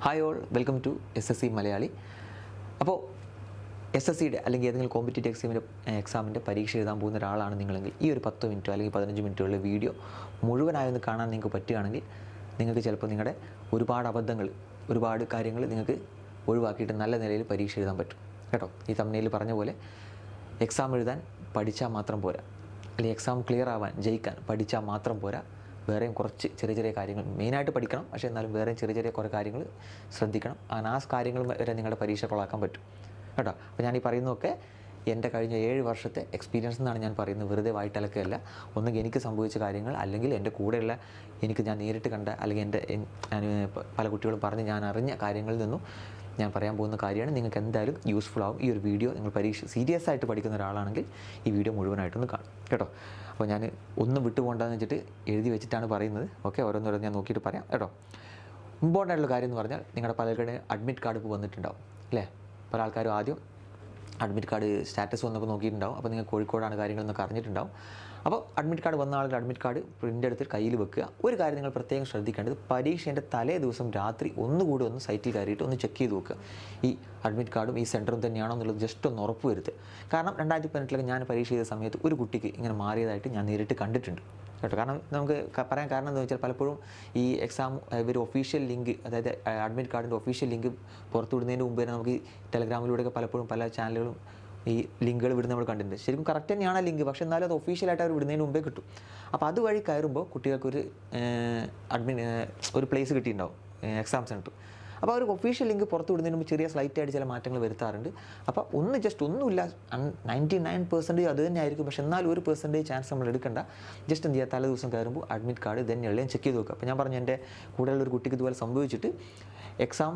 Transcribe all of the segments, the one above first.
Hi all, welcome to SSC Malayali. അപ്പോൾ SSCയുടെ അല്ലെങ്കിൽ ഏതെങ്കിലും കോമ്പറ്റേറ്റീവ് എക്സാമിൻ്റെ പരീക്ഷ എഴുതാൻ പോകുന്ന ഒരാളാണ് നിങ്ങളെങ്കിൽ ഈ ഒരു 10 മിനിറ്റോ അല്ലെങ്കിൽ 15 മിനിറ്റുള്ള വീഡിയോ മുഴുവനായൊന്ന് കാണാൻ നിങ്ങൾക്ക് പറ്റുകയാണെങ്കിൽ നിങ്ങൾക്ക് ചിലപ്പോൾ നിങ്ങളുടെ ഒരുപാട് അബദ്ധങ്ങൾ, ഒരുപാട് കാര്യങ്ങൾ നിങ്ങൾക്ക് ഒഴിവാക്കിയിട്ട് നല്ല നിലയിൽ പരീക്ഷ എഴുതാൻ പറ്റും കേട്ടോ. ഈ തംബ്നെയിൽ പറഞ്ഞ പോലെ എക്സാം എഴുതാൻ പഠിച്ചാൽ മാത്രം പോരാ, അല്ലെങ്കിൽ എക്സാം ക്ലിയർ ആവാൻ, ജയിക്കാൻ പഠിച്ചാൽ മാത്രം പോരാ. വേറെയും കുറച്ച് ചെറിയ ചെറിയ കാര്യങ്ങൾ മെയിനായിട്ട് പഠിക്കണം, പക്ഷേ എന്നാലും വേറെയും ചെറിയ ചെറിയ കുറേ കാര്യങ്ങൾ ശ്രദ്ധിക്കണം. അങ്ങനെ ആ കാര്യങ്ങൾ വരെ നിങ്ങളുടെ പരീക്ഷ കൊള്ളാക്കാൻ പറ്റും കേട്ടോ. അപ്പോൾ ഞാൻ ഈ പറയുന്നതൊക്കെ എൻ്റെ കഴിഞ്ഞ 7 വർഷത്തെ എക്സ്പീരിയൻസ് എന്നാണ് ഞാൻ പറയുന്നത്, വെറുതെ വായിട്ടലക്കല്ല. ഒന്നുകിൽ എനിക്ക് സംഭവിച്ച കാര്യങ്ങൾ, അല്ലെങ്കിൽ എൻ്റെ കൂടെയുള്ള ഞാൻ നേരിട്ട് കണ്ട, അല്ലെങ്കിൽ ഞാൻ പല കുട്ടികളും പറഞ്ഞ് ഞാൻ അറിഞ്ഞ കാര്യങ്ങളിൽ നിന്നും ഞാൻ പറയാൻ പോകുന്ന കാര്യമാണ്. നിങ്ങൾക്ക് എന്തായാലും യൂസ്ഫുൾ ആവും ഈ ഒരു വീഡിയോ. നിങ്ങൾ പരീക്ഷ സീരിയസ് ആയിട്ട് പഠിക്കുന്ന ഒരാളാണെങ്കിൽ ഈ വീഡിയോ മുഴുവനായിട്ടൊന്ന് കാണും കേട്ടോ. അപ്പോൾ ഞാൻ ഒന്നും വിട്ടുപോകണ്ടെന്ന് വെച്ചിട്ട് എഴുതി വെച്ചിട്ടാണ് പറയുന്നത്. ഓക്കെ, ഓരോന്നോരോന്ന് ഞാൻ നോക്കിയിട്ട് പറയാം കേട്ടോ. ഇമ്പോർട്ടൻ്റ് ആയിട്ടുള്ള കാര്യം എന്ന് പറഞ്ഞാൽ നിങ്ങളുടെ പലരുടെയും അഡ്മിറ്റ് കാർഡ് ഇപ്പോൾ വന്നിട്ടുണ്ടാവും അല്ലേ. പല ആൾക്കാരും ആദ്യം അഡ്മിറ്റ് കാർഡ് സ്റ്റാറ്റസ് വന്നപ്പോൾ നോക്കിയിട്ടുണ്ടാവും. അപ്പോൾ നിങ്ങൾ കോഴിക്കോടാണ് കാര്യങ്ങളെന്നൊക്കെ അറിഞ്ഞിട്ടുണ്ടാവും. അപ്പോൾ അഡ്മിറ്റ് കാർഡ് വന്ന ആളുടെ അഡ്മിറ്റ് കാർഡ് പ്രിൻ്റ് എടുത്ത് കയ്യിൽ വെക്കുക. ഒരു കാര്യം നിങ്ങൾ പ്രത്യേകം ശ്രദ്ധിക്കേണ്ടത്, പരീക്ഷേൻ്റെ തലേ ദിവസം രാത്രി ഒന്നുകൂടി ഒന്ന് സൈറ്റിൽ കയറിയിട്ട് ഒന്ന് ചെക്ക് ചെയ്ത് നോക്കുക, ഈ അഡ്മിറ്റ് കാർഡും ഈ സെൻറ്ററും തന്നെയാണോ എന്നുള്ളത് ജസ്റ്റ് ഒന്ന് ഉറപ്പ് വരുത്തുക. കാരണം 2018 ഞാൻ പരീക്ഷ ചെയ്ത സമയത്ത് ഒരു കുട്ടിക്ക് ഇങ്ങനെ മാറിയതായിട്ട് ഞാൻ നേരിട്ട് കണ്ടിട്ടുണ്ട് കേട്ടോ. കാരണം നമുക്ക് പറയാൻ കാരണം എന്താണെന്ന് വെച്ചാൽ പലപ്പോഴും ഈ എക്സാം ഒരു ഒഫീഷ്യൽ ലിങ്ക്, അതായത് അഡ്മിറ്റ് കാർഡിൻ്റെ ഒഫീഷ്യൽ ലിങ്ക് പുറത്തു വിടുന്നതിന് മുമ്പ് തന്നെ നമുക്ക് ഈ ടെലഗ്രാമിലൂടെയൊക്കെ പലപ്പോഴും പല ചാനലുകളും ഈ ലിങ്കുകൾ വിടുന്ന നമ്മൾ കണ്ടിട്ടുണ്ട്. ശരിക്കും കറക്റ്റ് തന്നെയാണ് ലിങ്ക്, പക്ഷേ എന്നാലും അത് ഒഫീഷ്യലായിട്ട് അവർ വിടുന്നതിന് മുമ്പേ കിട്ടും. അപ്പോൾ അതുവഴി കയറുമ്പോൾ കുട്ടികൾക്കൊരു ഒരു പ്ലേസ് കിട്ടിയിട്ടുണ്ടാവും, എക്സാം സെൻറ്റർ. അപ്പോൾ ഒരു ഒഫീഷ്യൽ ലിങ്ക് പുറത്ത് വിടുന്നതിന് മുമ്പ് ചെറിയ സ്ലൈറ്റായിട്ട് ചില മാറ്റങ്ങൾ വരുത്താറുണ്ട്. അപ്പോൾ ഒന്നുമില്ല, 99% അത് തന്നെ ആയിരിക്കും, പക്ഷേ എന്നാലും 1% ചാൻസ് നമ്മൾ എടുക്കേണ്ട. ജസ്റ്റ് എന്ത് ചെയ്യുക, തലേ ദിവസം കയറുമ്പോൾ അഡ്മിറ്റ് കാർഡ് തന്നെയുള്ളതും ചെക്ക് ചെയ്ത് നോക്കുക. അപ്പോൾ ഞാൻ പറഞ്ഞു, എൻ്റെ കൂടെയുള്ളൊരു കുട്ടിക്ക് ഇതുപോലെ സംഭവിച്ചിട്ട് എക്സാം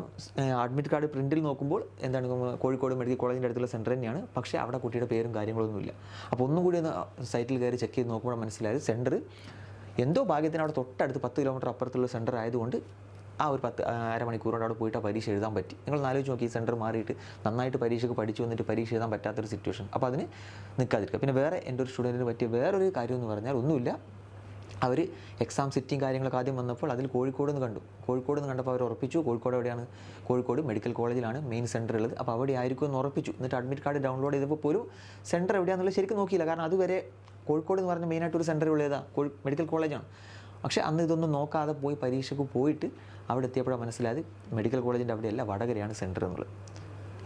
അഡ്മിറ്റ് കാർഡ് പ്രിൻറ്റിൽ നോക്കുമ്പോൾ എന്താണ് കോഴിക്കോട് മെഡിക്കൽ കോളേജിൻ്റെ അടുത്തുള്ള സെൻറ്റർ തന്നെയാണ്, പക്ഷേ അവിടെ കുട്ടിയുടെ പേരും കാര്യങ്ങളൊന്നുമില്ല. അപ്പോൾ ഒന്നും കൂടി ഒന്ന് സൈറ്റിൽ കയറി ചെക്ക് ചെയ്ത് നോക്കുമ്പോൾ മനസ്സിലായത് സെൻറ്റർ എന്തോ ഭാഗ്യത്തിന് അവിടെ തൊട്ടടുത്ത് 10 കിലോമീറ്റർ അപ്പുറത്തുള്ള സെൻറ്റർ ആയതുകൊണ്ട് ആ ഒരു അരമണിക്കൂർ കൊണ്ട് അവിടെ പോയിട്ട് ആ പരീക്ഷ എഴുതാൻ പറ്റി. നിങ്ങൾ ആലോചിച്ച് നോക്കി, ഈ സെൻറ്റർ മാറിയിട്ട് നന്നായിട്ട് പരീക്ഷയ്ക്ക് പഠിച്ചു വന്നിട്ട് പരീക്ഷ എഴുതാൻ പറ്റാത്തൊരു സിറ്റുവേഷൻ. അപ്പോൾ അതിന് നിൽക്കാതിരിക്കുക. പിന്നെ വേറെ എൻ്റെ ഒരു സ്റ്റുഡൻറ്റിന് പറ്റിയ വേറൊരു കാര്യം എന്ന് പറഞ്ഞാൽ ഒന്നുമില്ല, അവർ എക്സാം സിറ്റിങ് കാര്യങ്ങളൊക്കെ ആദ്യം വന്നപ്പോൾ അതിൽ കോഴിക്കോട് നിന്ന് കണ്ടപ്പോൾ അവർ ഉറപ്പിച്ചു കോഴിക്കോട് എവിടെയാണ്, കോഴിക്കോട് മെഡിക്കൽ കോളേജിലാണ് മെയിൻ സെൻറ്റർ ഉള്ളത്. അപ്പോൾ അവിടെ ആയിരിക്കും എന്ന് ഉറപ്പിച്ചു. എന്നിട്ട് അഡ്മിറ്റ് കാർഡ് ഡൗൺലോഡ് ചെയ്തപ്പോൾ പോലും സെൻറ്റർ എവിടെയാണെന്നുള്ളത് ശരിക്കും നോക്കിയില്ല. കാരണം അതുവരെ കോഴിക്കോട് എന്ന് പറഞ്ഞാൽ മെയിനായിട്ടൊരു സെൻറ്റർ ഉള്ളതാ മെഡിക്കൽ കോളേജാണ്. പക്ഷേ അന്ന് ഇതൊന്നും നോക്കാതെ പോയി പരീക്ഷയ്ക്ക് പോയിട്ട് അവിടെ എത്തിയപ്പോഴാണ് മനസ്സിലായത് മെഡിക്കൽ കോളേജിൻ്റെ അവിടെയല്ല, വടകരയാണ് സെൻറ്റർ എന്നുള്ളത്.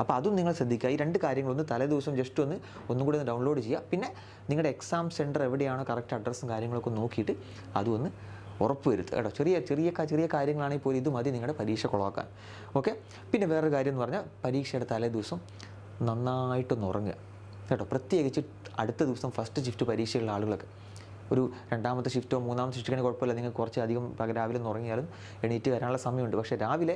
അപ്പോൾ അതും നിങ്ങൾ ശ്രദ്ധിക്കുക. ഈ 2 കാര്യങ്ങളൊന്ന് തലേ ദിവസം ജസ്റ്റ് ഒന്നും കൂടി ഒന്ന് ഡൗൺലോഡ് ചെയ്യുക. പിന്നെ നിങ്ങളുടെ എക്സാം സെൻറ്റർ എവിടെയാണോ കറക്റ്റ് അഡ്രസ്സും കാര്യങ്ങളൊക്കെ നോക്കിയിട്ട് അതും ഒന്ന് ഉറപ്പ് വരുത്തുക കേട്ടോ. ചെറിയ കാര്യങ്ങളാണെങ്കിൽ പോലും ഇത് മതി നിങ്ങളുടെ പരീക്ഷ കൊളാക്കാൻ. ഓക്കെ, പിന്നെ വേറൊരു കാര്യം എന്ന് പറഞ്ഞാൽ പരീക്ഷയുടെ തലേ ദിവസം നന്നായിട്ടൊന്ന് ഉറങ്ങുക കേട്ടോ. പ്രത്യേകിച്ച് അടുത്ത ദിവസം ഫസ്റ്റ് ഷിഫ്റ്റ് പരീക്ഷയുള്ള ആളുകളൊക്കെ ഒരു 2ാമത്തെ ഷിഫ്റ്റോ 3ാമത്തെ ഷിഫ്റ്റിനെ കുഴപ്പമില്ല, നിങ്ങൾ കുറച്ച് അധികം രാവിലെ ഒന്ന് ഉറങ്ങിയാലും എണീറ്റ് വരാനുള്ള സമയമുണ്ട്. പക്ഷേ രാവിലെ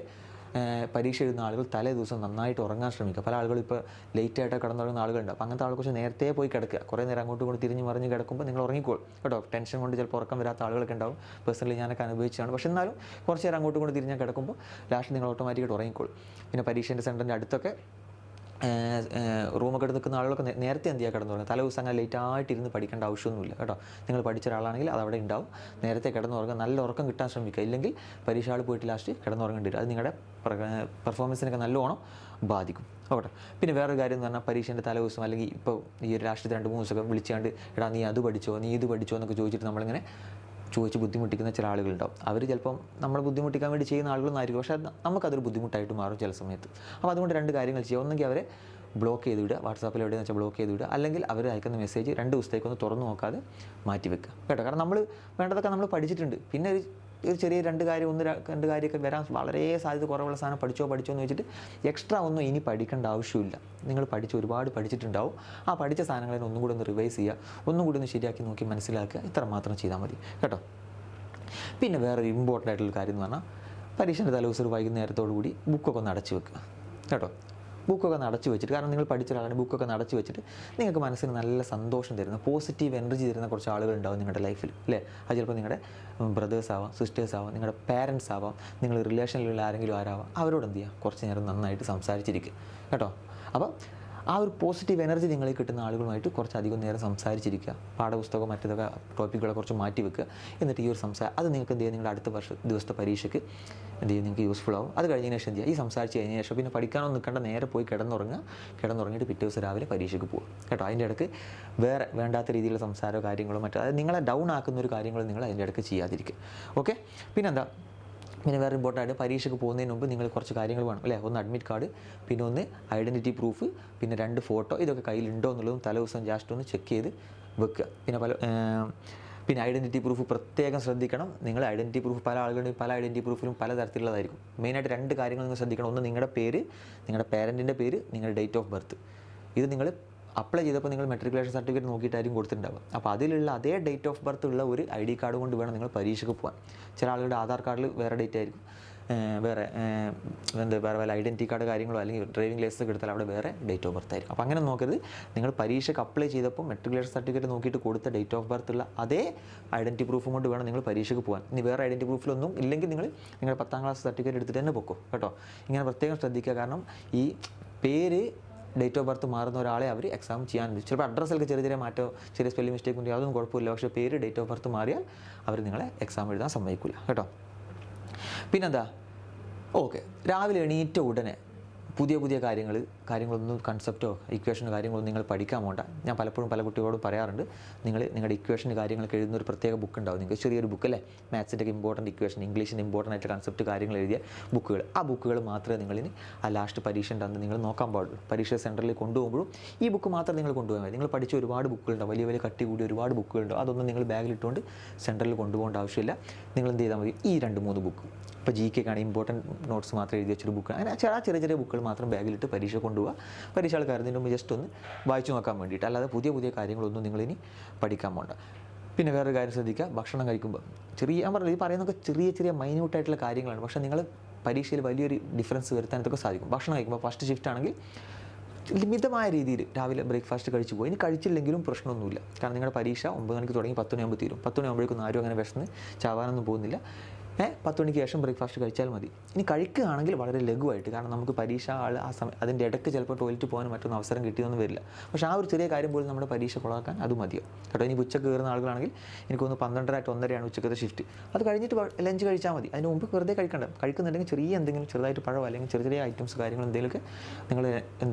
പരീക്ഷ എഴുതുന്ന ആളുകൾ തലേ ദിവസം നന്നായിട്ട് ഉറങ്ങാൻ ശ്രമിക്കുക. പല ആളുകളും ഇപ്പോൾ ലേറ്റായിട്ട് കിടന്നുറങ്ങുന്ന ആളുകളുണ്ട്. അപ്പോൾ അങ്ങനത്തെ ആളുകൾ കുറച്ച് നേരത്തെ പോയി കിടക്കുക. കുറേ നേരം അങ്ങോട്ടും ഇങ്ങോട്ട് തിരിഞ്ഞ് മറിഞ്ഞ് കിടക്കുമ്പോൾ നിങ്ങൾ ഉറങ്ങിക്കോളും കേട്ടോ. ടെൻഷൻ കൊണ്ട് ചിലപ്പോൾ ഉറക്കം വരാത്ത ആളുകളൊക്കെ ഉണ്ടാവും. പേഴ്സണലി ഞാനൊക്കെ അനുഭവിച്ചാണ്. പക്ഷേ എന്നാലും കുറച്ച് നേരം അങ്ങോട്ടും ഇങ്ങോട്ട് തിരിഞ്ഞാൽ കിടക്കുമ്പോൾ ലാസ്റ്റ് നിങ്ങൾ ഓട്ടോമാറ്റിക്കായിട്ട് ഉറങ്ങിക്കോളും. പിന്നെ പരീക്ഷേൻ്റെ സെൻറ്ററിൻ്റെ അടുത്തൊക്കെ റൂമൊക്കെ എടുത്ത് നിൽക്കുന്ന ആളുകളൊക്കെ നേരത്തെ എന്ത് ചെയ്യുക, കിടന്നുറങ്ങുക. തലേ ദിവസം അങ്ങനെ ലേറ്റായിട്ട് ഇരുന്ന് പഠിക്കേണ്ട ആവശ്യമൊന്നുമില്ല കേട്ടോ. നിങ്ങൾ പഠിച്ച ഒരാളാണെങ്കിൽ അത് അവിടെ ഉണ്ടാവും. നേരത്തെ കിടന്നുറങ്ങുക, നല്ല ഉറക്കം കിട്ടാൻ ശ്രമിക്കുക. ഇല്ലെങ്കിൽ പരീക്ഷ ആൾ പോയിട്ട് ലാസ്റ്റ് കിടന്നുറങ്ങേണ്ടി വരും. അത് നിങ്ങളുടെ പെർഫോമൻസിനൊക്കെ നല്ലോണം ബാധിക്കും ഓട്ടെ. പിന്നെ വേറൊരു കാര്യം എന്ന് പറഞ്ഞാൽ പരീക്ഷേൻ്റെ തലേ ദിവസം അല്ലെങ്കിൽ ഇപ്പോൾ ഈ ഒരു ലാസ്റ്റ് 2-3 ദിവസമൊക്കെ വിളിച്ചാണ്ട് എടാ നീ അത് പഠിച്ചോ, നീ ഇത് പഠിച്ചോ എന്നൊക്കെ ചോദിച്ചിട്ട് നമ്മളിങ്ങനെ ചോദിച്ച് ബുദ്ധിമുട്ടിക്കുന്ന ചില ആളുകളുണ്ടാവും. അവർ ചിലപ്പം നമ്മളെ ബുദ്ധിമുട്ടിക്കാൻ വേണ്ടി ചെയ്യുന്ന ആളുകളൊന്നായിരിക്കും, പക്ഷേ നമുക്കതൊരു ബുദ്ധിമുട്ടായിട്ട് മാറും ചില സമയത്ത്. അപ്പോൾ അതുകൊണ്ട് 2 കാര്യങ്ങൾ ചെയ്യുക. ഒന്നെങ്കിൽ അവരെ ബ്ലോക്ക് ചെയ്ത് വിടുക, വാട്സാപ്പിൽ എവിടെയെന്ന് വെച്ചാൽ ബ്ലോക്ക് ചെയ്ത് വിടുക. അല്ലെങ്കിൽ അവർ അയക്കുന്ന മെസ്സേജ് 2 ദിവസത്തേക്കൊന്ന് തുറന്നു നോക്കാതെ മാറ്റി വെക്കുക കേട്ടോ. കാരണം നമ്മൾ വേണ്ടതൊക്കെ നമ്മൾ പഠിച്ചിട്ടുണ്ട്. പിന്നെ ഒരു ചെറിയ 2 കാര്യമൊക്കെ വരാൻ വളരെ സാധ്യത കുറവുള്ള സാധനം പഠിച്ചോ എന്ന് വെച്ചിട്ട് എക്സ്ട്രാ ഒന്നും ഇനി പഠിക്കേണ്ട ആവശ്യമില്ല. നിങ്ങൾ ഒരുപാട് പഠിച്ചിട്ടുണ്ടാവും. ആ പഠിച്ച സാധനങ്ങളെ ഒന്നും കൂടി ഒന്ന് റിവൈസ് ചെയ്യുക, ഒന്നും കൂടി ഒന്ന് ശരിയാക്കി നോക്കി മനസ്സിലാക്കുക. ഇത്ര മാത്രം ചെയ്താൽ മതി കേട്ടോ. പിന്നെ വേറൊരു ഇമ്പോർട്ടൻ്റ് ആയിട്ടുള്ള കാര്യം എന്ന് പറഞ്ഞാൽ പരീക്ഷേൻ്റെ തലേദിവസം വൈകുന്നേരത്തോടു കൂടി ബുക്കൊക്കെ ഒന്ന് അടച്ചു വെക്കുക കേട്ടോ. ബുക്കൊക്കെ അടച്ചു വെച്ചിട്ട്, കാരണം നിങ്ങൾ പഠിച്ച ഒരാളാണ്, ബുക്കൊക്കെ അടച്ചു വെച്ചിട്ട് നിങ്ങൾക്ക് മനസ്സിന് നല്ല സന്തോഷം തരുന്ന, പോസിറ്റീവ് എനർജി തരുന്ന കുറച്ച് ആളുകളുണ്ടാവും നിങ്ങളുടെ ലൈഫിൽ അല്ലേ. അത് ചിലപ്പോൾ നിങ്ങളുടെ ബ്രദേഴ്സ് ആവാം, സിസ്റ്റേഴ്സ് ആവാം, നിങ്ങളുടെ പാരൻസ് ആവാം, നിങ്ങൾ റിലേഷനിലുള്ള ആരെങ്കിലും ആരാവാം. അവരോട് എന്ത് ചെയ്യുക, കുറച്ച് നേരം നന്നായിട്ട് സംസാരിച്ചിരിക്കുക കേട്ടോ. അപ്പോൾ ആ ഒരു പോസിറ്റീവ് എനർജി നിങ്ങളിൽ കിട്ടുന്ന ആളുകളുമായിട്ട് കുറച്ചധികം നേരം സംസാരിച്ചിരിക്കുക, പാഠപുസ്തകം മറ്റേതൊക്കെ ടോപ്പിക്കുകളെ കുറച്ച് മാറ്റി വെക്കുക. എന്നിട്ട് ഈ ഒരു അത് നിങ്ങൾക്ക് എന്ത് ചെയ്യുക, നിങ്ങളുടെ അടുത്ത ദിവസത്തെ പരീക്ഷയ്ക്ക് എന്ത് ചെയ്യും, നിങ്ങൾക്ക് യൂസ്ഫുൾ ആവും. അത് കഴിഞ്ഞതിന് ശേഷം എന്ത് ചെയ്യുക, ഈ സംസാരിച്ച് കഴിഞ്ഞ ശേഷം പിന്നെ പഠിക്കാനൊന്നും നിൽക്കേണ്ട, നേരെ പോയി കിടന്നുറങ്ങിയിട്ട് പിറ്റേ ദിവസം രാവിലെ പരീക്ഷയ്ക്ക് പോകും കേട്ടോ. അതിൻ്റെ ഇടയ്ക്ക് വേറെ വേണ്ടാത്ത രീതിയിലുള്ള സംസാരമോ കാര്യങ്ങളോ മറ്റോ, അതായത് നിങ്ങളെ ഡൗൺ ആക്കുന്ന ഒരു കാര്യങ്ങളും നിങ്ങൾ അതിൻ്റെ ഇടയ്ക്ക് ചെയ്യാതിരിക്കുക. ഓക്കെ. പിന്നെന്താ, പിന്നെ വേറെ ഇമ്പോർട്ടൻ്റ് ആയിട്ട് പരീക്ഷയ്ക്ക് പോകുന്നതിന് മുമ്പ് നിങ്ങൾ കുറച്ച് കാര്യങ്ങൾ വേണം അല്ലേ. ഒന്ന് അഡ്മിറ്റ് കാർഡ്, പിന്നെ ഒന്ന് ഐഡൻറ്റിറ്റി പ്രൂഫ്, പിന്നെ 2 ഫോട്ടോ, ഇതൊക്കെ കയ്യിലുണ്ടോ എന്നുള്ളതും തലേ ദിവസം ജസ്റ്റ് ഒന്ന് ചെക്ക് ചെയ്ത് വെക്കുക. പിന്നെ ഐഡൻറ്റിറ്റി പ്രൂഫ് പ്രത്യേകം ശ്രദ്ധിക്കണം. നിങ്ങൾ ഐഡൻറ്റിറ്റി പ്രൂഫ് പല ആളുകളുടെയും പല ഐഡൻറ്റിറ്റി പ്രൂഫിലും പല തരത്തിലുള്ളതായിരിക്കും. മെയിനായിട്ട് 2 കാര്യങ്ങൾ നിങ്ങൾ ശ്രദ്ധിക്കണം. ഒന്ന് നിങ്ങളുടെ പേര്, നിങ്ങളുടെ പേരൻറ്റിൻ്റെ പേര്, നിങ്ങളുടെ ഡേറ്റ് ഓഫ് ബർത്ത്. ഇത് നിങ്ങൾ അപ്ലൈ ചെയ്തപ്പോൾ നിങ്ങൾ മെട്രിക്കുലേഷൻ സർട്ടിഫിക്കറ്റ് നോക്കിയിട്ടായിരിക്കും കൊടുത്തിട്ടുണ്ടാവുക. അപ്പോൾ അതിലുള്ള അതേ ഡേറ്റ് ഓഫ് ബർത്ത് ഉള്ള ഒരു ID കാർഡ് കൊണ്ട് വേണം നിങ്ങൾ പരീക്ഷയ്ക്ക് പോകാൻ. ചില ആളുകളുടെ ആധാർ കാർഡിൽ വേറെ ഡേറ്റ് ആയിരിക്കും, വേറെ വല്ല ഐഡൻറ്റി കാർഡ് കാര്യങ്ങളോ അല്ലെങ്കിൽ ഡ്രൈവിംഗ് ലൈസൻസ് എടുത്താൽ അവിടെ വേറെ ഡേറ്റ് ഓഫ് ബർത്ത് ആയിരിക്കും. അപ്പോൾ അങ്ങനെ നോക്കരുത്. നിങ്ങൾ പരീക്ഷയ്ക്ക് അപ്ലൈ ചെയ്തപ്പോൾ മെട്രിക്കുലേഷൻ സർട്ടിഫിക്കറ്റ് നോക്കിയിട്ട് കൊടുത്ത ഡേറ്റ് ഓഫ് ബർത്ത് ഉള്ള അതേ ഐഡൻറ്റി പ്രൂഫും കൊണ്ട് വേണം നിങ്ങൾ പരീക്ഷയ്ക്ക് പോകാൻ. ഇനി വേറെ ഐഡൻറ്റി പ്രൂഫിലൊന്നും ഇല്ലെങ്കിൽ നിങ്ങളുടെ 10ാം ക്ലാസ് സർട്ടിഫിക്കറ്റ് എടുത്തിട്ട് തന്നെ പൊക്കോ കേട്ടോ. ഇങ്ങനെ പ്രത്യേകം ശ്രദ്ധിക്കുക. കാരണം ഈ പേര് ഡേറ്റ് ഓഫ് ബർത്ത് മാറുന്ന ഒരാളെ അവർ എക്സാം ചെയ്യാനുണ്ട്. ചിലപ്പോൾ അഡ്രസ്സിലൊക്കെ ചെറിയ മാറ്റോ ചെറിയ സ്പെല്ലിംഗ് മിസ്റ്റേക്ക് ഉണ്ടെങ്കിൽ അതൊന്നും കുഴപ്പമില്ല. പക്ഷേ പേര് ഡേറ്റ് ഓഫ് ബർത്ത് മാറിയാൽ അവർ നിങ്ങളെ എക്സാം എഴുതാൻ സമ്മതിക്കില്ല കേട്ടോ. പിന്നെന്താ, ഓക്കെ, രാവിലെ എണീറ്റ ഉടനെ പുതിയ കാര്യങ്ങളൊന്നും കൺസെപ്റ്റോ ഇക്വേഷനോ കാര്യങ്ങളൊന്നും നിങ്ങൾ പഠിക്കാൻ പോകണ്ട. ഞാൻ പലപ്പോഴും പല കുട്ടികളോടും പറയാറുണ്ട്, നിങ്ങളുടെ ഇക്വേഷൻ കാര്യങ്ങളൊക്കെ എഴുതുന്ന ഒരു പ്രത്യേക ബുക്ക് ഉണ്ടാവും. നിങ്ങൾക്ക് ചെറിയൊരു ബുക്ക് അല്ലേ, മാത്സിൻ്റെ ഇമ്പോർട്ടൻറ്റ് ഇക്വേഷൻ, ഇംഗ്ലീഷിൻ്റെ ഇമ്പോർട്ടൻ്റ് ആയിട്ട് കൺസെപ്റ്റ് കാര്യങ്ങൾ എഴുതിയ ബുക്കുകൾ. ആ ബുക്കുകൾ മാത്രമേ നിങ്ങളിനി ആ ലാസ്റ്റ് പരീക്ഷൻ്റെ അന്ന് നിങ്ങൾ നോക്കാൻ പാടുള്ളൂ. പരീക്ഷ സെൻറ്ററിൽ കൊണ്ടുപോകുമ്പോഴും ഈ ബുക്ക് മാത്രം നിങ്ങൾ കൊണ്ടുപോകാൻ മതി. നിങ്ങൾ പഠിച്ച ഒരുപാട് ബുക്കുകളുണ്ടാവും, വലിയ കട്ടി കൂടി ഒരുപാട് ബുക്കുകളുണ്ടാവും. അതൊന്നും നിങ്ങൾ ബാഗിലിട്ടുകൊണ്ട് സെൻറ്ററിൽ കൊണ്ടുപോകേണ്ട ആവശ്യമില്ല. നിങ്ങൾ എന്ത് ചെയ്താൽ മതി, ഈ 2-3 ബുക്ക്, ഇപ്പോൾ GK ക്കാണ് ഇമ്പോർട്ടൻറ്റ് നോട്ട്സ് മാത്രം എഴുതി വെച്ചൊരു ബുക്ക്, അങ്ങനെ ചെറിയ ബുക്കുകൾ മാത്രം ബാഗിലിട്ട് പരീക്ഷ കൊണ്ടുപോകുക. പരീക്ഷ ആൾക്കാരതിന് മുമ്പ് ജസ്റ്റ് ഒന്ന് വായിച്ചു നോക്കാൻ വേണ്ടിയിട്ട്, അല്ലാതെ പുതിയ കാര്യങ്ങളൊന്നും നിങ്ങളിനി പഠിക്കാൻ പോകണ്ട. പിന്നെ വേറൊരു കാര്യം ശ്രദ്ധിക്കുക, ഭക്ഷണം കഴിക്കുമ്പോൾ ഞാൻ പറഞ്ഞത് ഈ പറയുന്നതൊക്കെ ചെറിയ മൈന്യൂട്ടായിട്ടുള്ള കാര്യങ്ങളാണ്. പക്ഷേ നിങ്ങൾ പരീക്ഷയിൽ വലിയൊരു ഡിഫറൻസ് വരുത്താൻ ഇതൊക്കെ സാധിക്കും. ഭക്ഷണം കഴിക്കുമ്പോൾ ഫസ്റ്റ് ഷിഫ്റ്റ് ആണെങ്കിൽ മിതമായ രീതിയിൽ രാവിലെ ബ്രേക്ക്ഫാസ്റ്റ് കഴിച്ചു പോയി. ഇനി കഴിച്ചില്ലെങ്കിലും പ്രശ്നമൊന്നുമില്ല. കാരണം നിങ്ങളുടെ പരീക്ഷ 9 മണിക്ക് തുടങ്ങി 10 മണിയാകുമ്പോൾ തീരും. 10 മണിയാകുമ്പോഴേക്കും ആരും അങ്ങനെ വിശന്ന് ചാവാനൊന്നും പോകുന്നില്ല. 10 മണിക്ക് ശേഷം ബ്രേക്ക്ഫാസ്റ്റ് കഴിച്ചാൽ മതി. ഇനി കഴിക്കുകയാണെങ്കിൽ വളരെ ലഘുവായിട്ട്, കാരണം നമുക്ക് പരീക്ഷ അതിൻ്റെ ഇടയ്ക്ക് ചിലപ്പോൾ ടോയ്ലറ്റ് പോകാനും മറ്റൊന്നും അവസരം കിട്ടിയൊന്നും വരില്ല. പക്ഷേ ആ ഒരു ചെറിയ കാര്യം പോലും നമ്മുടെ പരീക്ഷ കൊള്ളാക്കാൻ അത് മതിയോ കേട്ടോ. ഇനി ഉച്ചക്ക് കയറുന്ന ആളുകളാണെങ്കിൽ എനിക്കൊന്ന് 12:30 1:30 ഉച്ചക്കത്തെ ഷിഫ്റ്റ്, അത് കഴിഞ്ഞിട്ട് ലഞ്ച് കഴിച്ചാൽ മതി. അതിന് മുമ്പ് വെറുതെ കഴിക്കുന്നുണ്ടെങ്കിൽ ചെറുതായിട്ട് പഴം അല്ലെങ്കിൽ ചെറിയ ഐറ്റംസ് കാര്യങ്ങൾ എന്തെങ്കിലുമൊക്കെ നിങ്ങൾ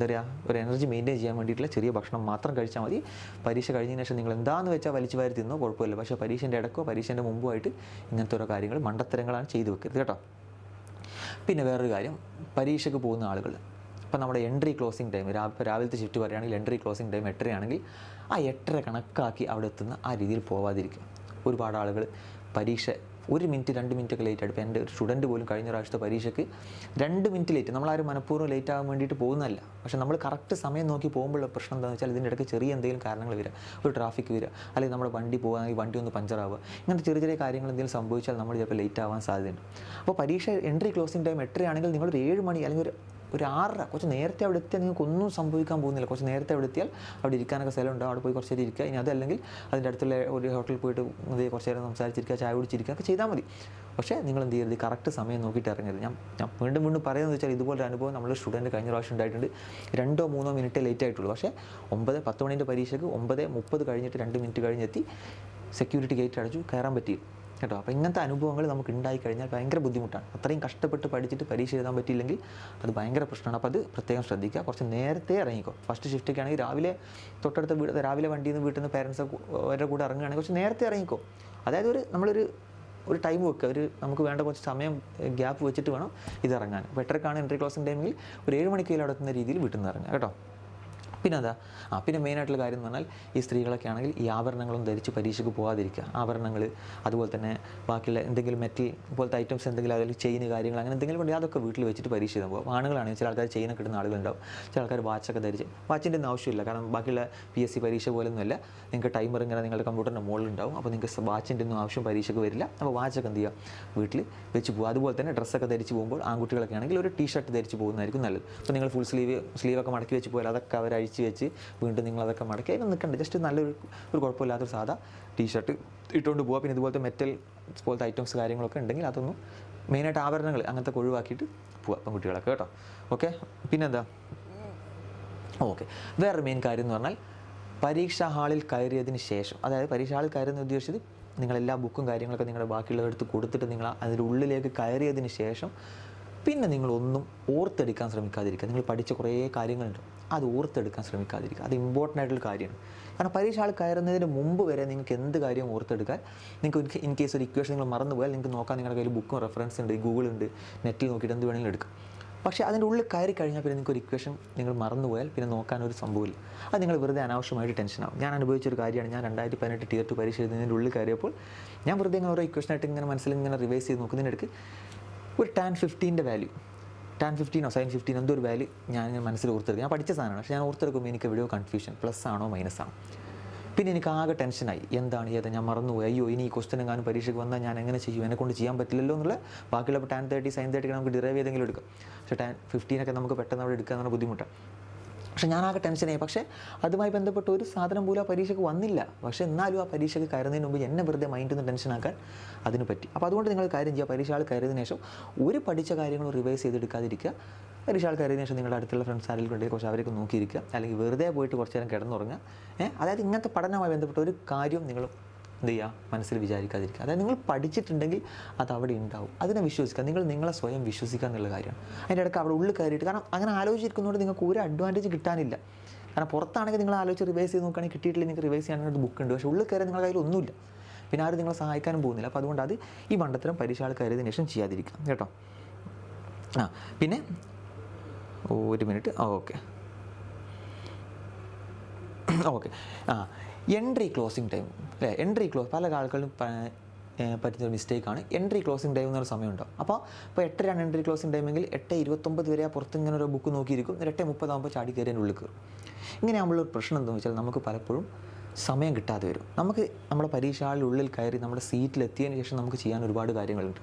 ഒരു എനർജി മെയിൻറ്റെയിൻ ചെയ്യാൻ വേണ്ടിയിട്ടുള്ള ചെറിയ ഭക്ഷണം മാത്രം കഴിച്ചാൽ മതി. പരീക്ഷ കഴിഞ്ഞതിന് ശേഷം നിങ്ങൾ എന്താണെന്ന് വെച്ചാൽ വലിച്ചു വാരി തിന്നോ കുഴപ്പമില്ല. പക്ഷേ പരീക്ഷൻ്റെ ഇടയ്ക്കോ പരീക്ഷൻ്റെ മുമ്പുമായിട്ട് ഇങ്ങനത്തെ ഓരോ കാര്യങ്ങൾ മണ്ടത്തരങ്ങളാണ് ചെയ്തു വെക്കരുത് കേട്ടോ. പിന്നെ വേറൊരു കാര്യം, പരീക്ഷയ്ക്ക് പോകുന്ന ആളുകൾ, ഇപ്പം നമ്മുടെ എൻട്രി ക്ലോസിംഗ് ടൈം രാവിലത്തെ ഷിഫ്റ്റ് പറയുകയാണെങ്കിൽ എൻട്രി ക്ലോസിംഗ് ടൈം 8:30 ആണെങ്കിൽ ആ 8:30 കണക്കാക്കി അവിടെ എത്തുന്ന ആ രീതിയിൽ പോവാതിരിക്കുക. ഒരുപാട് ആളുകൾ പരീക്ഷ 1 മിനിറ്റ് 2 മിനിറ്റൊക്കെ ലേറ്റ് ആയിട്ട്, ഇപ്പോൾ എൻ്റെ ഒരു സ്റ്റുഡൻറ്റ് പോലും കഴിഞ്ഞ പ്രാവശ്യത്തെ പരീക്ഷയ്ക്ക് 2 മിനിറ്റ് ലേറ്റ്. നമ്മളാരും മനഃപൂർവ്വം ലേറ്റ് ആകാൻ വേണ്ടിയിട്ട് പോകുന്നതല്ല. പക്ഷേ നമ്മൾ കറക്റ്റ് സമയം നോക്കി പോകുമ്പോഴുള്ള പ്രശ്നം എന്താണെന്ന് വെച്ചാൽ ഇതിൻ്റെ ഇടയ്ക്ക് ചെറിയ എന്തെങ്കിലും കാരണങ്ങൾ വരിക, ഒരു ട്രാഫിക് വരിക, അല്ലെങ്കിൽ നമ്മുടെ വണ്ടി പോകുകയാണെങ്കിൽ വണ്ടി ഒന്ന് പഞ്ചറാവുക, ഇങ്ങനത്തെ ചെറിയ കാര്യങ്ങൾ എന്തെങ്കിലും സംഭവിച്ചാൽ നമ്മൾ ചിലപ്പോൾ ലേറ്റ് ആവാൻ സാധ്യതയുണ്ട്. അപ്പോൾ പരീക്ഷ എൻട്രി ക്ലോസിംഗ് ടൈം 8:30 ആണെങ്കിൽ നിങ്ങളൊരു 7 മണി അല്ലെങ്കിൽ ഒരു 6:30 കുറച്ച് നേരത്തെ അവിടെ എത്തിയാൽ നിങ്ങൾക്കൊന്നും സംഭവിക്കാൻ പോകുന്നില്ല. കുറച്ച് നേരത്തെ അവിടെ എത്തിയാൽ അവിടെ ഇരിക്കാനൊക്കെ സ്ഥലം ഉണ്ടാവും, അവിടെ പോയി കുറച്ച് നേരം ഇരിക്കുക. ഇനി അതല്ലെങ്കിൽ അതിൻ്റെ അടുത്തുള്ള ഒരു ഹോട്ടലിൽ പോയിട്ട് കുറച്ച് നേരം സംസാരിച്ചിരിക്കുക, ചായ കുടിച്ചിരിക്കുക ഒക്കെ ചെയ്താൽ മതി. പക്ഷേ നിങ്ങൾ എന്ത് ചെയ്യരുത്, കറക്റ്റ് സമയം നോക്കിയിട്ട് ഇറങ്ങരുത്. ഞാൻ വീണ്ടും പറയുന്നത് വെച്ചാൽ ഇതുപോലൊരു അനുഭവം നമ്മുടെ സ്റ്റുഡൻറ്റ് കഴിഞ്ഞ പ്രാവശ്യം ഉണ്ടായിട്ടുണ്ട്. 2-3 മിനിറ്റ് ലേറ്റ് ആയിട്ടുള്ളൂ. പക്ഷേ 9-10 മണിൻ്റെ പരീക്ഷയ്ക്ക് 9:30 കഴിഞ്ഞിട്ട് 2 മിനിറ്റ് കഴിഞ്ഞെത്തി, സെക്യൂരിറ്റി ഗേറ്റ് അടച്ചു, കയറാൻ പറ്റി കേട്ടോ. അപ്പോൾ ഇങ്ങനത്തെ അനുഭവങ്ങൾ നമുക്ക് ഉണ്ടായി കഴിഞ്ഞാൽ ഭയങ്കര ബുദ്ധിമുട്ടാണ്. അത്രയും കഷ്ടപ്പെട്ട് പഠിച്ചിട്ട് പരീക്ഷ എഴുതാൻ പറ്റിയില്ലെങ്കിൽ അത് ഭയങ്കര പ്രശ്നമാണ്. അപ്പോൾ അത് പ്രത്യേകം ശ്രദ്ധിക്കുക. കുറച്ച് നേരത്തെ ഇറങ്ങിക്കോ. ഫസ്റ്റ് ഷിഫ്റ്റൊക്കെ ആണെങ്കിൽ രാവിലെ വണ്ടിയിൽ നിന്ന് വീട്ടിൽ നിന്ന് പേരൻസ് അവരുടെ കൂടെ ഇറങ്ങുകയാണെങ്കിൽ കുറച്ച് നേരത്തെ ഇറങ്ങിക്കോ. അതായത് നമ്മളൊരു ടൈം വെക്കുക, നമുക്ക് വേണ്ട കുറച്ച് സമയം ഗ്യാപ്പ് വെച്ചിട്ട് വേണം ഇത് ഇറങ്ങാൻ. അപ്പോൾ 8:30 എൻട്രി ക്ലോസിംഗ് ടൈമിൽ ഒരു 7 മണിക്ക് അവിടെ എത്തുന്ന രീതിയിൽ വീട്ടിൽ നിന്ന് ഇറങ്ങുക കേട്ടോ. പിന്നെ മെയിനായിട്ടുള്ള കാര്യം എന്ന് പറഞ്ഞാൽ ഈ സ്ത്രീകളൊക്കെ ആണെങ്കിൽ ഈ ആഭരണങ്ങളും ധരിച്ച് പരീക്ഷയ്ക്ക് പോകാതിരിക്കുക. ആഭരണങ്ങൾ, അതുപോലെ തന്നെ ബാക്കിയുള്ള എന്തെങ്കിലും മെറ്റൽ പോലത്തെ ഐറ്റംസ് എന്തെങ്കിലും, അതിൽ ചെയിൻ കാര്യങ്ങൾ അങ്ങനെ എന്തെങ്കിലും ഉണ്ടെങ്കിൽ അതൊക്കെ വീട്ടിൽ വെച്ചിട്ട് പരീക്ഷ എഴുതാൻ പോകും. ആണുങ്ങളാണെങ്കിൽ ചില ആൾക്കാർ ചെയിനൊക്കെ ഇടുന്ന ആളുകളുണ്ടാവും, ചില ആൾക്കാർ വാച്ചൊക്കെ ധരിച്ച്. വാച്ചിൻ്റെ ഒന്നും ആവശ്യമില്ല, കാരണം ബാക്കിയുള്ള PSC പരീക്ഷ പോലൊന്നുമല്ല. നിങ്ങൾക്ക് ടൈമർ ഇങ്ങനെ നിങ്ങളുടെ കമ്പ്യൂട്ടറിൻ്റെ മുകളിലുണ്ടാവും. അപ്പോൾ നിങ്ങൾക്ക് വാച്ചിൻ്റെ ഒന്നും ആവശ്യം പരീക്ഷയ്ക്ക് വരില്ല. അപ്പോൾ വാച്ചൊക്കെ എന്ത് ചെയ്യുക, വീട്ടിൽ വെച്ച് പോകുക. അതുപോലെ തന്നെ ഡ്രസ്സൊക്കെ ധരിച്ച് പോകുമ്പോൾ ആൺകുട്ടികളൊക്കെ ആണെങ്കിൽ ഒരു ടീ-ഷർട്ട് ധരിച്ച് പോകുന്നതായിരിക്കും നല്ലത്. അപ്പോൾ നിങ്ങൾ ഫുൾ സ്ലീവൊക്കെ മടക്കി വെച്ച് പോയാൽ അതൊക്കെ അവർ അഴിച്ച് വെച്ച് വീണ്ടും നിങ്ങളതൊക്കെ മടക്കി അതിന് നിൽക്കണ്ട. ജസ്റ്റ് നല്ലൊരു കുഴപ്പമില്ലാത്തൊരു സാധാ ടീ-ഷർട്ട് ഇട്ടുകൊണ്ട് പോവുക. പിന്നെ ഇതുപോലത്തെ മെറ്റൽ പോലത്തെ ഐറ്റംസ് കാര്യങ്ങളൊക്കെ ഉണ്ടെങ്കിൽ അതൊന്നും, മെയിനായിട്ട് ആഭരണങ്ങൾ അങ്ങനത്തെ ഒഴിവാക്കിയിട്ട് പോവുക പെൺകുട്ടികളൊക്കെ കേട്ടോ. ഓക്കെ. പിന്നെന്താ, ഓക്കെ. വേറൊരു മെയിൻ കാര്യം എന്ന് പറഞ്ഞാൽ പരീക്ഷാ ഹാളിൽ കയറിയതിന് ശേഷം, അതായത് പരീക്ഷാ ഹാളിൽ കയറുന്ന ഉദ്ദേശിച്ചത് നിങ്ങളെല്ലാ ബുക്കും കാര്യങ്ങളൊക്കെ നിങ്ങളുടെ ബാക്കിയുള്ളവരെടുത്ത് കൊടുത്തിട്ട് നിങ്ങൾ അതിൻ്റെ ഉള്ളിലേക്ക് കയറിയതിന് ശേഷം പിന്നെ നിങ്ങളൊന്നും ഓർത്തെടുക്കാൻ ശ്രമിക്കാതിരിക്കുക. നിങ്ങൾ പഠിച്ച കുറേ കാര്യങ്ങളുണ്ട്, അത് ഓർത്തെടുക്കാൻ ശ്രമിക്കാതിരിക്കുക. അത് ഇമ്പോർട്ടൻ്റ് ആയിട്ടുള്ള കാര്യമാണ്. കാരണം പരീക്ഷ ആൾ കയറുന്നതിന് മുമ്പ് വരെ നിങ്ങൾക്ക് എന്ത് കാര്യം ഓർത്തെടുക്കാൻ, നിങ്ങൾക്ക് ഇൻ കേസ് ഒരു ഇക്വേഷൻ നിങ്ങൾ മറന്നുപോയാൽ നിങ്ങൾക്ക് നോക്കാൻ നിങ്ങളുടെ കയ്യിൽ ബുക്കും റെഫറൻസ് ഉണ്ട്, ഗൂഗിൾ ഉണ്ട്, നെറ്റിൽ നോക്കിയിട്ട് എന്ത് വേണമെങ്കിലും എടുക്കാം. പക്ഷേ അതിൻ്റെ ഉള്ളിൽ കയറി കഴിഞ്ഞാൽ പിന്നെ നിങ്ങൾക്ക് ഒരു ഇക്വേഷൻ നിങ്ങൾ മറന്നുപോയാൽ പിന്നെ നോക്കാനൊരു സംഭവമില്ല. അത് നിങ്ങൾ വെറുതെ അനാവശ്യമായിട്ട് ടെൻഷനാവും. ഞാൻ അനുഭവിച്ചൊരു കാര്യമാണ്. ഞാൻ 2018 Tier 2 പരീക്ഷ എഴുതുന്നതിൻ്റെ ഉള്ളിൽ കയറിയപ്പോൾ ഞാൻ വെറുതെ ഇങ്ങനെ ഓരോ ഇക്വേഷനായിട്ട് ഇങ്ങനെ മനസ്സിൽ ഇങ്ങനെ റിവൈസ് ചെയ്ത് നോക്കുന്നതിനിടയ്ക്ക് ഒരു tan 15 വാല്യൂ, tan 15 sin 15 എന്തോ ഒരു വാല്യൂ ഞാൻ മനസ്സിൽ ഓർത്തെടുക്കും. ഞാൻ പഠിച്ച സാധനമാണ്, പക്ഷേ ഞാൻ ഓർത്തെടുക്കുമ്പോൾ എനിക്ക് എവിടെയോ കൺഫ്യൂഷൻ, പ്ലസ് ആണോ മൈനസ് ആണോ. പിന്നെ എനിക്ക് ആകെ ടെൻഷനായി, എന്താണ് ഏതാ ഞാൻ മറന്നുപോയി, അയ്യോ ഇനി ഈ ക്വസ്റ്റൻ എങ്ങാനും പരീക്ഷയ്ക്ക് വന്നാൽ ഞാൻ എങ്ങനെ ചെയ്യും, എന്നെക്കൊണ്ട് ചെയ്യാൻ പറ്റില്ലല്ലോ എന്നുള്ള. ബാക്കിയുള്ള tan 30 sin 30 നമുക്ക് ഡിറൈവ് ചെയ്തെങ്കിലും എടുക്കാം, പക്ഷേ tan 15 നമുക്ക് പെട്ടെന്ന് അവിടെ എടുക്കുക എന്നുള്ള ബുദ്ധിമുട്ടാണ്. പക്ഷേ ഞാനാകെ ടെൻഷനായി. പക്ഷേ അതുമായി ബന്ധപ്പെട്ട് ഒരു സാധനം പോലും ആ പരീക്ഷയ്ക്ക് വന്നില്ല. പക്ഷേ എന്നാലും ആ പരീക്ഷയ്ക്ക് കയറുന്നതിന് മുമ്പ് എന്നെ വെറുതെ മൈൻഡിൽ നിന്ന് ടെൻഷനാക്കാൻ അതിന് പറ്റി. അപ്പോൾ അതുകൊണ്ട് നിങ്ങൾ കാര്യം ചെയ്യുക, പരീക്ഷ ആൾ കയറിയതിനു ശേഷം ഒരു പഠിച്ച കാര്യങ്ങൾ റിവൈസ് ചെയ്തെടുക്കാതിരിക്കുക. പരീക്ഷ ആൾ കയറിയതിനു ശേഷം നിങ്ങളുടെ അടുത്തുള്ള ഫ്രണ്ട്സ് ആരെങ്കിലും ഉണ്ടെങ്കിൽ കുറച്ച് അവരൊക്കെ നോക്കിയിരിക്കുക, അല്ലെങ്കിൽ വെറുതെ പോയിട്ട് കുറച്ച് നേരം കിടന്നുറങ്ങുക. അതായത് ഇങ്ങനത്തെ പഠനവുമായി ബന്ധപ്പെട്ട ഒരു കാര്യം നിങ്ങൾ എന്ത് ചെയ്യുക, മനസ്സിൽ വിചാരിക്കാതിരിക്കുക. അതായത് നിങ്ങൾ പഠിച്ചിട്ടുണ്ടെങ്കിൽ അത് അവിടെ ഉണ്ടാവും, അതിനെ വിശ്വസിക്കുക. നിങ്ങൾ നിങ്ങളെ സ്വയം വിശ്വസിക്കുക എന്നുള്ള കാര്യമാണ്. അതിൻ്റെ ഇടയ്ക്ക് അവിടെ ഉള്ളിൽ കയറിയിട്ട്, കാരണം അങ്ങനെ ആലോചിച്ചിരിക്കുന്നതുകൊണ്ട് നിങ്ങൾക്ക് ഒരു അഡ്വാൻറ്റേജ് കിട്ടാനില്ല. കാരണം പുറത്താണെങ്കിൽ നിങ്ങൾ ആലോചിച്ച് റിവൈസ് ചെയ്ത് നോക്കുകയാണെങ്കിൽ കിട്ടിയിട്ടില്ല, നിങ്ങൾക്ക് റിവൈസ് ചെയ്യാനായിട്ട് ബുക്ക് ഉണ്ട്, പക്ഷേ ഉള്ളിൽ കയറി നിങ്ങളുടെ കയ്യിൽ ഒന്നുമില്ല, പിന്നെ ആരും നിങ്ങളെ സഹായിക്കാനും പോകുന്നില്ല. അപ്പോൾ അതുകൊണ്ട് അത് ഈ മണ്ടത്തരം പരീക്ഷ ആൾ കയറിയതിന് ശേഷം ചെയ്യാതിരിക്കാം കേട്ടോ. പിന്നെ ഒരു minute, okay. Entry closing time അല്ലേ, പല ആൾക്കാരും പറ്റുന്നൊരു മിസ്റ്റേക്കാണ്. എൻട്രി ക്ലോസിങ് ടൈം എന്നൊരു സമയമുണ്ടാവും. അപ്പോൾ 8:00 എൻട്രി ക്ലോസിങ് ടൈമെങ്കിൽ 8:29 വരെ പുറത്ത് ഇങ്ങനെ ഒരു ബുക്ക് നോക്കിയിരിക്കും, 8:30 ചാടി കയറി ഉള്ളിൽ കയറും. ഇങ്ങനെ ആകുമ്പോഴൊരു പ്രശ്നം എന്താണെന്ന് വെച്ചാൽ നമുക്ക് പലപ്പോഴും സമയം കിട്ടാതെ വരും. നമുക്ക് നമ്മുടെ പരീക്ഷ ഹാളിനുള്ളിൽ കയറി നമ്മുടെ സീറ്റിലെത്തിയതിന് ശേഷം നമുക്ക് ചെയ്യാൻ ഒരുപാട് കാര്യങ്ങളുണ്ട്,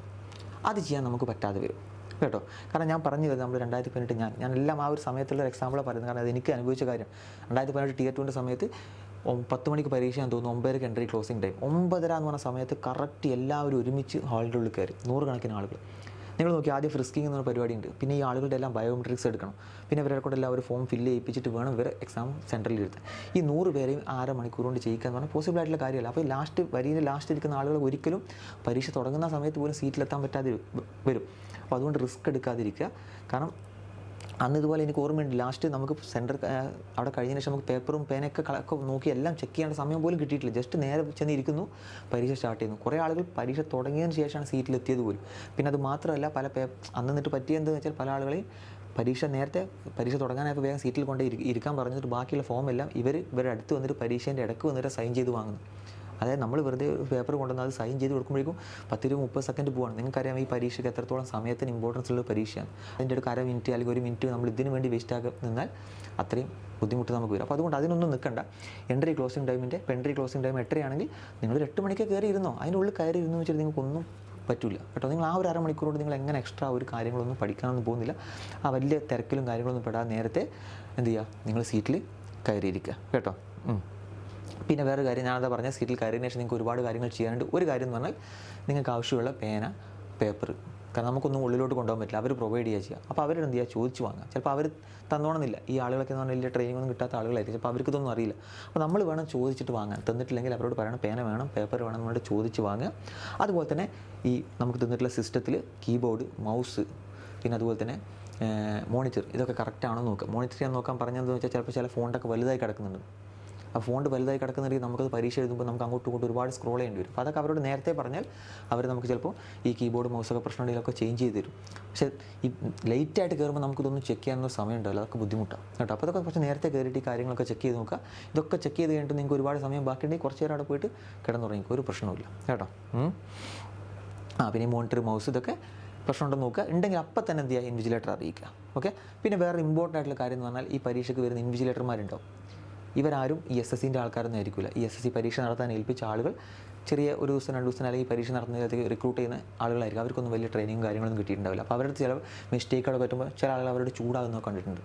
അത് ചെയ്യാൻ നമുക്ക് പറ്റാതെ വരും കേട്ടോ. കാരണം ഞാൻ പറഞ്ഞു തരുന്നത് നമ്മൾ 2018 ഞാൻ എല്ലാം ആ ഒരു സമയത്തുള്ള എക്സാമ്പിളാണ് പറയുന്നത്. കാരണം അത് എനിക്ക് അനുഭവിച്ച കാര്യം. 2018 Tier 2 സമയത്ത് 10 മണിക്ക് പരീക്ഷ ഞാൻ തോന്നുന്നു, 9:00 എൻട്രി ക്ലോസിങ് ടൈം. 9:30 എന്ന് പറഞ്ഞ സമയത്ത് കറക്റ്റ് എല്ലാവരും ഒരുമിച്ച് ഹാളിൻ്റെ ഉള്ളിൽ കയറി, 100 കണക്കിന് ആളുകൾ. നിങ്ങൾ നോക്കി, ആദ്യം ഫ്രിസ്കിങ് എന്നൊരു പരിപാടിയുണ്ട്, പിന്നെ ഈ ആളുകളുടെ എല്ലാം ബയോമെട്രിക്സ് എടുക്കണം, പിന്നെ ഇവരെ കൊണ്ട് എല്ലാം ഒരു ഫോം ഫില്ല് ചെയ്യിപ്പിച്ചിട്ട് വേണം ഇവർ എക്സാം സെൻറ്ററിൽ ഇരുത്താൻ. ഈ 100 പേരെയും 1/2 മണിക്കൂർ കൊണ്ട് ചെയ്യിക്കുക എന്ന് പറഞ്ഞാൽ പോസിബിൾ ആയിട്ടുള്ള കാര്യമല്ല. അപ്പോൾ വരിയിൽ ലാസ്റ്റ് ഇരിക്കുന്ന ആളുകൾ ഒരിക്കലും പരീക്ഷ തുടങ്ങുന്ന സമയത്ത് പോലും സീറ്റിലെത്താൻ പറ്റാതെ വരും. അപ്പോൾ അതുകൊണ്ട് റിസ്ക് എടുക്കാതിരിക്കുക. കാരണം അന്ന് ഇതുപോലെ എനിക്ക് ഓർമ്മയുണ്ട്, ലാസ്റ്റ് നമുക്ക് സെൻറ്റർ അവിടെ കഴിഞ്ഞതിന് ശേഷം നമുക്ക് പേപ്പറും പേനയൊക്കെ നോക്കി എല്ലാം ചെക്ക് ചെയ്യേണ്ട സമയം പോലും കിട്ടിയിട്ടില്ല. ജസ്റ്റ് നേരെ ചെന്ന് ഇരിക്കുന്നു, പരീക്ഷ സ്റ്റാർട്ട് ചെയ്യുന്നു. കുറേ ആളുകൾ പരീക്ഷ തുടങ്ങിയതിന് ശേഷമാണ് സീറ്റിലെത്തിയത് പോലും. പിന്നെ അത് മാത്രമല്ല, അന്ന് എന്നിട്ട് പറ്റിയെന്തെന്ന് വെച്ചാൽ പല ആളുകളെയും പരീക്ഷ തുടങ്ങാനായപ്പോൾ വേഗം സീറ്റിൽ കൊണ്ട് ഇരിക്കാൻ പറഞ്ഞിട്ട് ബാക്കിയുള്ള ഫോമെല്ലാം ഇവരുടെ അടുത്ത് വന്നിട്ട് പരീക്ഷേൻ്റെ ഇടയ്ക്ക് വന്നിട്ട് സൈൻ ചെയ്ത് വാങ്ങുന്നു. അതായത് നമ്മൾ വെറുതെ ഒരു പേപ്പർ കൊണ്ടുവന്ന് അത് സൈൻ ചെയ്ത് കൊടുക്കുമ്പോഴേക്കും 10-30 സെക്കൻഡ് പോവാണ്. നിങ്ങൾക്കറിയാം ഈ പരീക്ഷയ്ക്ക് എത്രത്തോളം സമയത്തിന് ഇമ്പോർട്ടൻസ് ഉള്ള പരീക്ഷയാണ്. അതിൻ്റെ ഒരു 1/2 മിനിറ്റ് അല്ലെങ്കിൽ 1 മിനിറ്റ് നമ്മൾ ഇതിന് വേണ്ടി വേസ്റ്റ് ആക്കി നിന്നാൽ അത്രയും ബുദ്ധിമുട്ട് നമുക്ക് വരും. അപ്പോൾ അതുകൊണ്ട് അതിനൊന്നും നിൽക്കണ്ട. എൻട്രി ക്ലോസിങ് ടൈം 8:00 ആണെങ്കിൽ നിങ്ങൾ 8 മണിക്ക് കയറി ഇരുന്നോ, അതിനുള്ളിൽ കയറി ഇരുന്നു വെച്ചാൽ നിങ്ങൾക്കൊന്നും പറ്റില്ല കേട്ടോ. നിങ്ങൾ ആ ഒരു 1/2 മണിക്കൂർ കൊണ്ട് നിങ്ങൾ എങ്ങനെ എക്സ്ട്രാ ഒരു കാര്യങ്ങളൊന്നും പഠിക്കാനൊന്നും പോകുന്നില്ല. ആ വലിയ തിരക്കിലും കാര്യങ്ങളൊന്നും പെടാതെ നേരത്തെ എന്ത് ചെയ്യുക, നിങ്ങൾ സീറ്റിൽ കയറിയിരിക്കുക കേട്ടോ. പിന്നെ വേറെ കാര്യം, ഞാനതാ പറഞ്ഞ സീറ്റിൽ കയറിയതിന് ശേഷം നിങ്ങൾക്ക് ഒരുപാട് കാര്യങ്ങൾ ചെയ്യാനുണ്ട്. ഒരു കാര്യം എന്ന് പറഞ്ഞാൽ നിങ്ങൾക്ക് ആവശ്യമുള്ള പേന, പേപ്പർ, കാരണം നമുക്കൊന്നും ഉള്ളിലോട്ട് കൊണ്ടുപോകാൻ പറ്റില്ല, അവർ പ്രൊവൈഡ് ചെയ്യുക. അപ്പോൾ അവരെന്ത് ചെയ്യുക, ചോദിച്ച് വാങ്ങുക. ചിലപ്പോൾ അവർ തന്നോണമെന്നില്ല. ഈ ആളുകളൊക്കെ എന്ന് പറഞ്ഞാൽ വലിയ ട്രെയിനിങ് ഒന്നും കിട്ടാത്ത ആളുകളായിരിക്കും, ചിലപ്പോൾ അവർക്ക് ഇതൊന്നും അറിയില്ല. അപ്പോൾ നമ്മൾ വേണം ചോദിച്ചിട്ട് വാങ്ങാൻ. തന്നിട്ടില്ലെങ്കിൽ അവരോട് പറയണം പേന വേണം, പേപ്പർ വേണം എന്ന് പറഞ്ഞിട്ട് ചോദിച്ച് വാങ്ങുക. അതുപോലെ തന്നെ ഈ നമുക്ക് തന്നിട്ടുള്ള സിസ്റ്റത്തിൽ കീബോർഡ്, മൗസ്, പിന്നെ അതുപോലെ തന്നെ മോണിറ്റർ, ഇതൊക്കെ കറക്റ്റാണോ നോക്കുക. മോണിറ്റർ ചെയ്യാൻ നോക്കാൻ പറഞ്ഞതെന്ന് വെച്ചാൽ ചിലപ്പോൾ ചില ഫോണ്ടൊക്കെ വലുതായി കിടക്കുന്നുണ്ട്. ആ ഫോണ്ട് വലുതായി കിടക്കുന്നുണ്ടെങ്കിൽ നമുക്കത് പരീക്ഷ എഴുതുമ്പോൾ നമുക്ക് അങ്ങോട്ടും ഇങ്ങോട്ടും ഒരുപാട് സ്ക്രോൾ ചെയ്യേണ്ടി വരും. അപ്പോൾ അതൊക്കെ അവരോട് നേരത്തെ പറഞ്ഞാൽ അവർ നമുക്ക് ചിലപ്പോൾ ഈ കീബോർഡ് മൗസൊക്കെ പ്രശ്നമുണ്ടെങ്കിലൊക്കെ ചേഞ്ച് ചെയ്ത് തരും. പക്ഷേ ഈ ലേറ്റായിട്ട് കയറുമ്പോൾ നമുക്കിതൊന്നും ചെക്ക് ചെയ്യാനൊന്നും സമയം ഉണ്ടാവില്ല, അതൊക്കെ ബുദ്ധിമുട്ടാണ് കേട്ടോ. അപ്പോൾ അതൊക്കെ കുറച്ച് നേരത്തെ കയറിയിട്ട് ഈ കാര്യങ്ങളൊക്കെ ചെക്ക് ചെയ്ത് നോക്കുക. ഇതൊക്കെ ചെക്ക് ചെയ്ത് കഴിഞ്ഞിട്ട് നിങ്ങൾക്ക് ഒരുപാട് സമയം ബാക്കിയുണ്ടെങ്കിൽ കുറച്ച് നേരം അവിടെ പോയിട്ട് കിടന്നുറങ്ങിക്കും, ഒരു പ്രശ്നമില്ല കേട്ടോ. പിന്നെ ഈ മോണിറ്റർ, മൗസ്, ഇതൊക്കെ പ്രശ്നമുണ്ടെന്ന് നോക്കുക. ഉണ്ടെങ്കിൽ അപ്പം തന്നെ എന്ത് ചെയ്യുക, ഇൻവിജിലേറ്റർ അറിയിക്കുക. ഓക്കെ. പിന്നെ വേറെ ഇമ്പോർട്ടൻ്റ് ആയിട്ടുള്ള കാര്യം എന്ന് പറഞ്ഞാൽ ഈ പരീക്ഷയ്ക്ക് വരുന്ന ഇൻവിജിലേറ്റർമാരുണ്ടാവും. ഇവരാരും ഈ SSCൻ്റെ ആൾക്കാരൊന്നും ആയിരിക്കില്ല. ഈ SSC പരീക്ഷ നടത്താൻ ഏൽപ്പിച്ച ആളുകൾ ചെറിയ ഒരു ദിവസം 2 ദിവസം അല്ലെങ്കിൽ പരീക്ഷ നടത്തുന്നതിലേക്ക് റിക്രൂട്ട് ചെയ്യുന്ന ആളുകളായിരിക്കും. അവർക്കൊന്നും വലിയ ട്രെയിനിങ്ങും കാര്യങ്ങളൊന്നും കിട്ടിയിട്ടുണ്ടാവില്ല. അപ്പോൾ അവരുടെ ചില മിസ്റ്റേക്കുകൾ പറ്റുമ്പോൾ ചില ആളുകൾ അവരോട് ചൂടാകുന്നതൊക്കെ കണ്ടിട്ടുണ്ട്.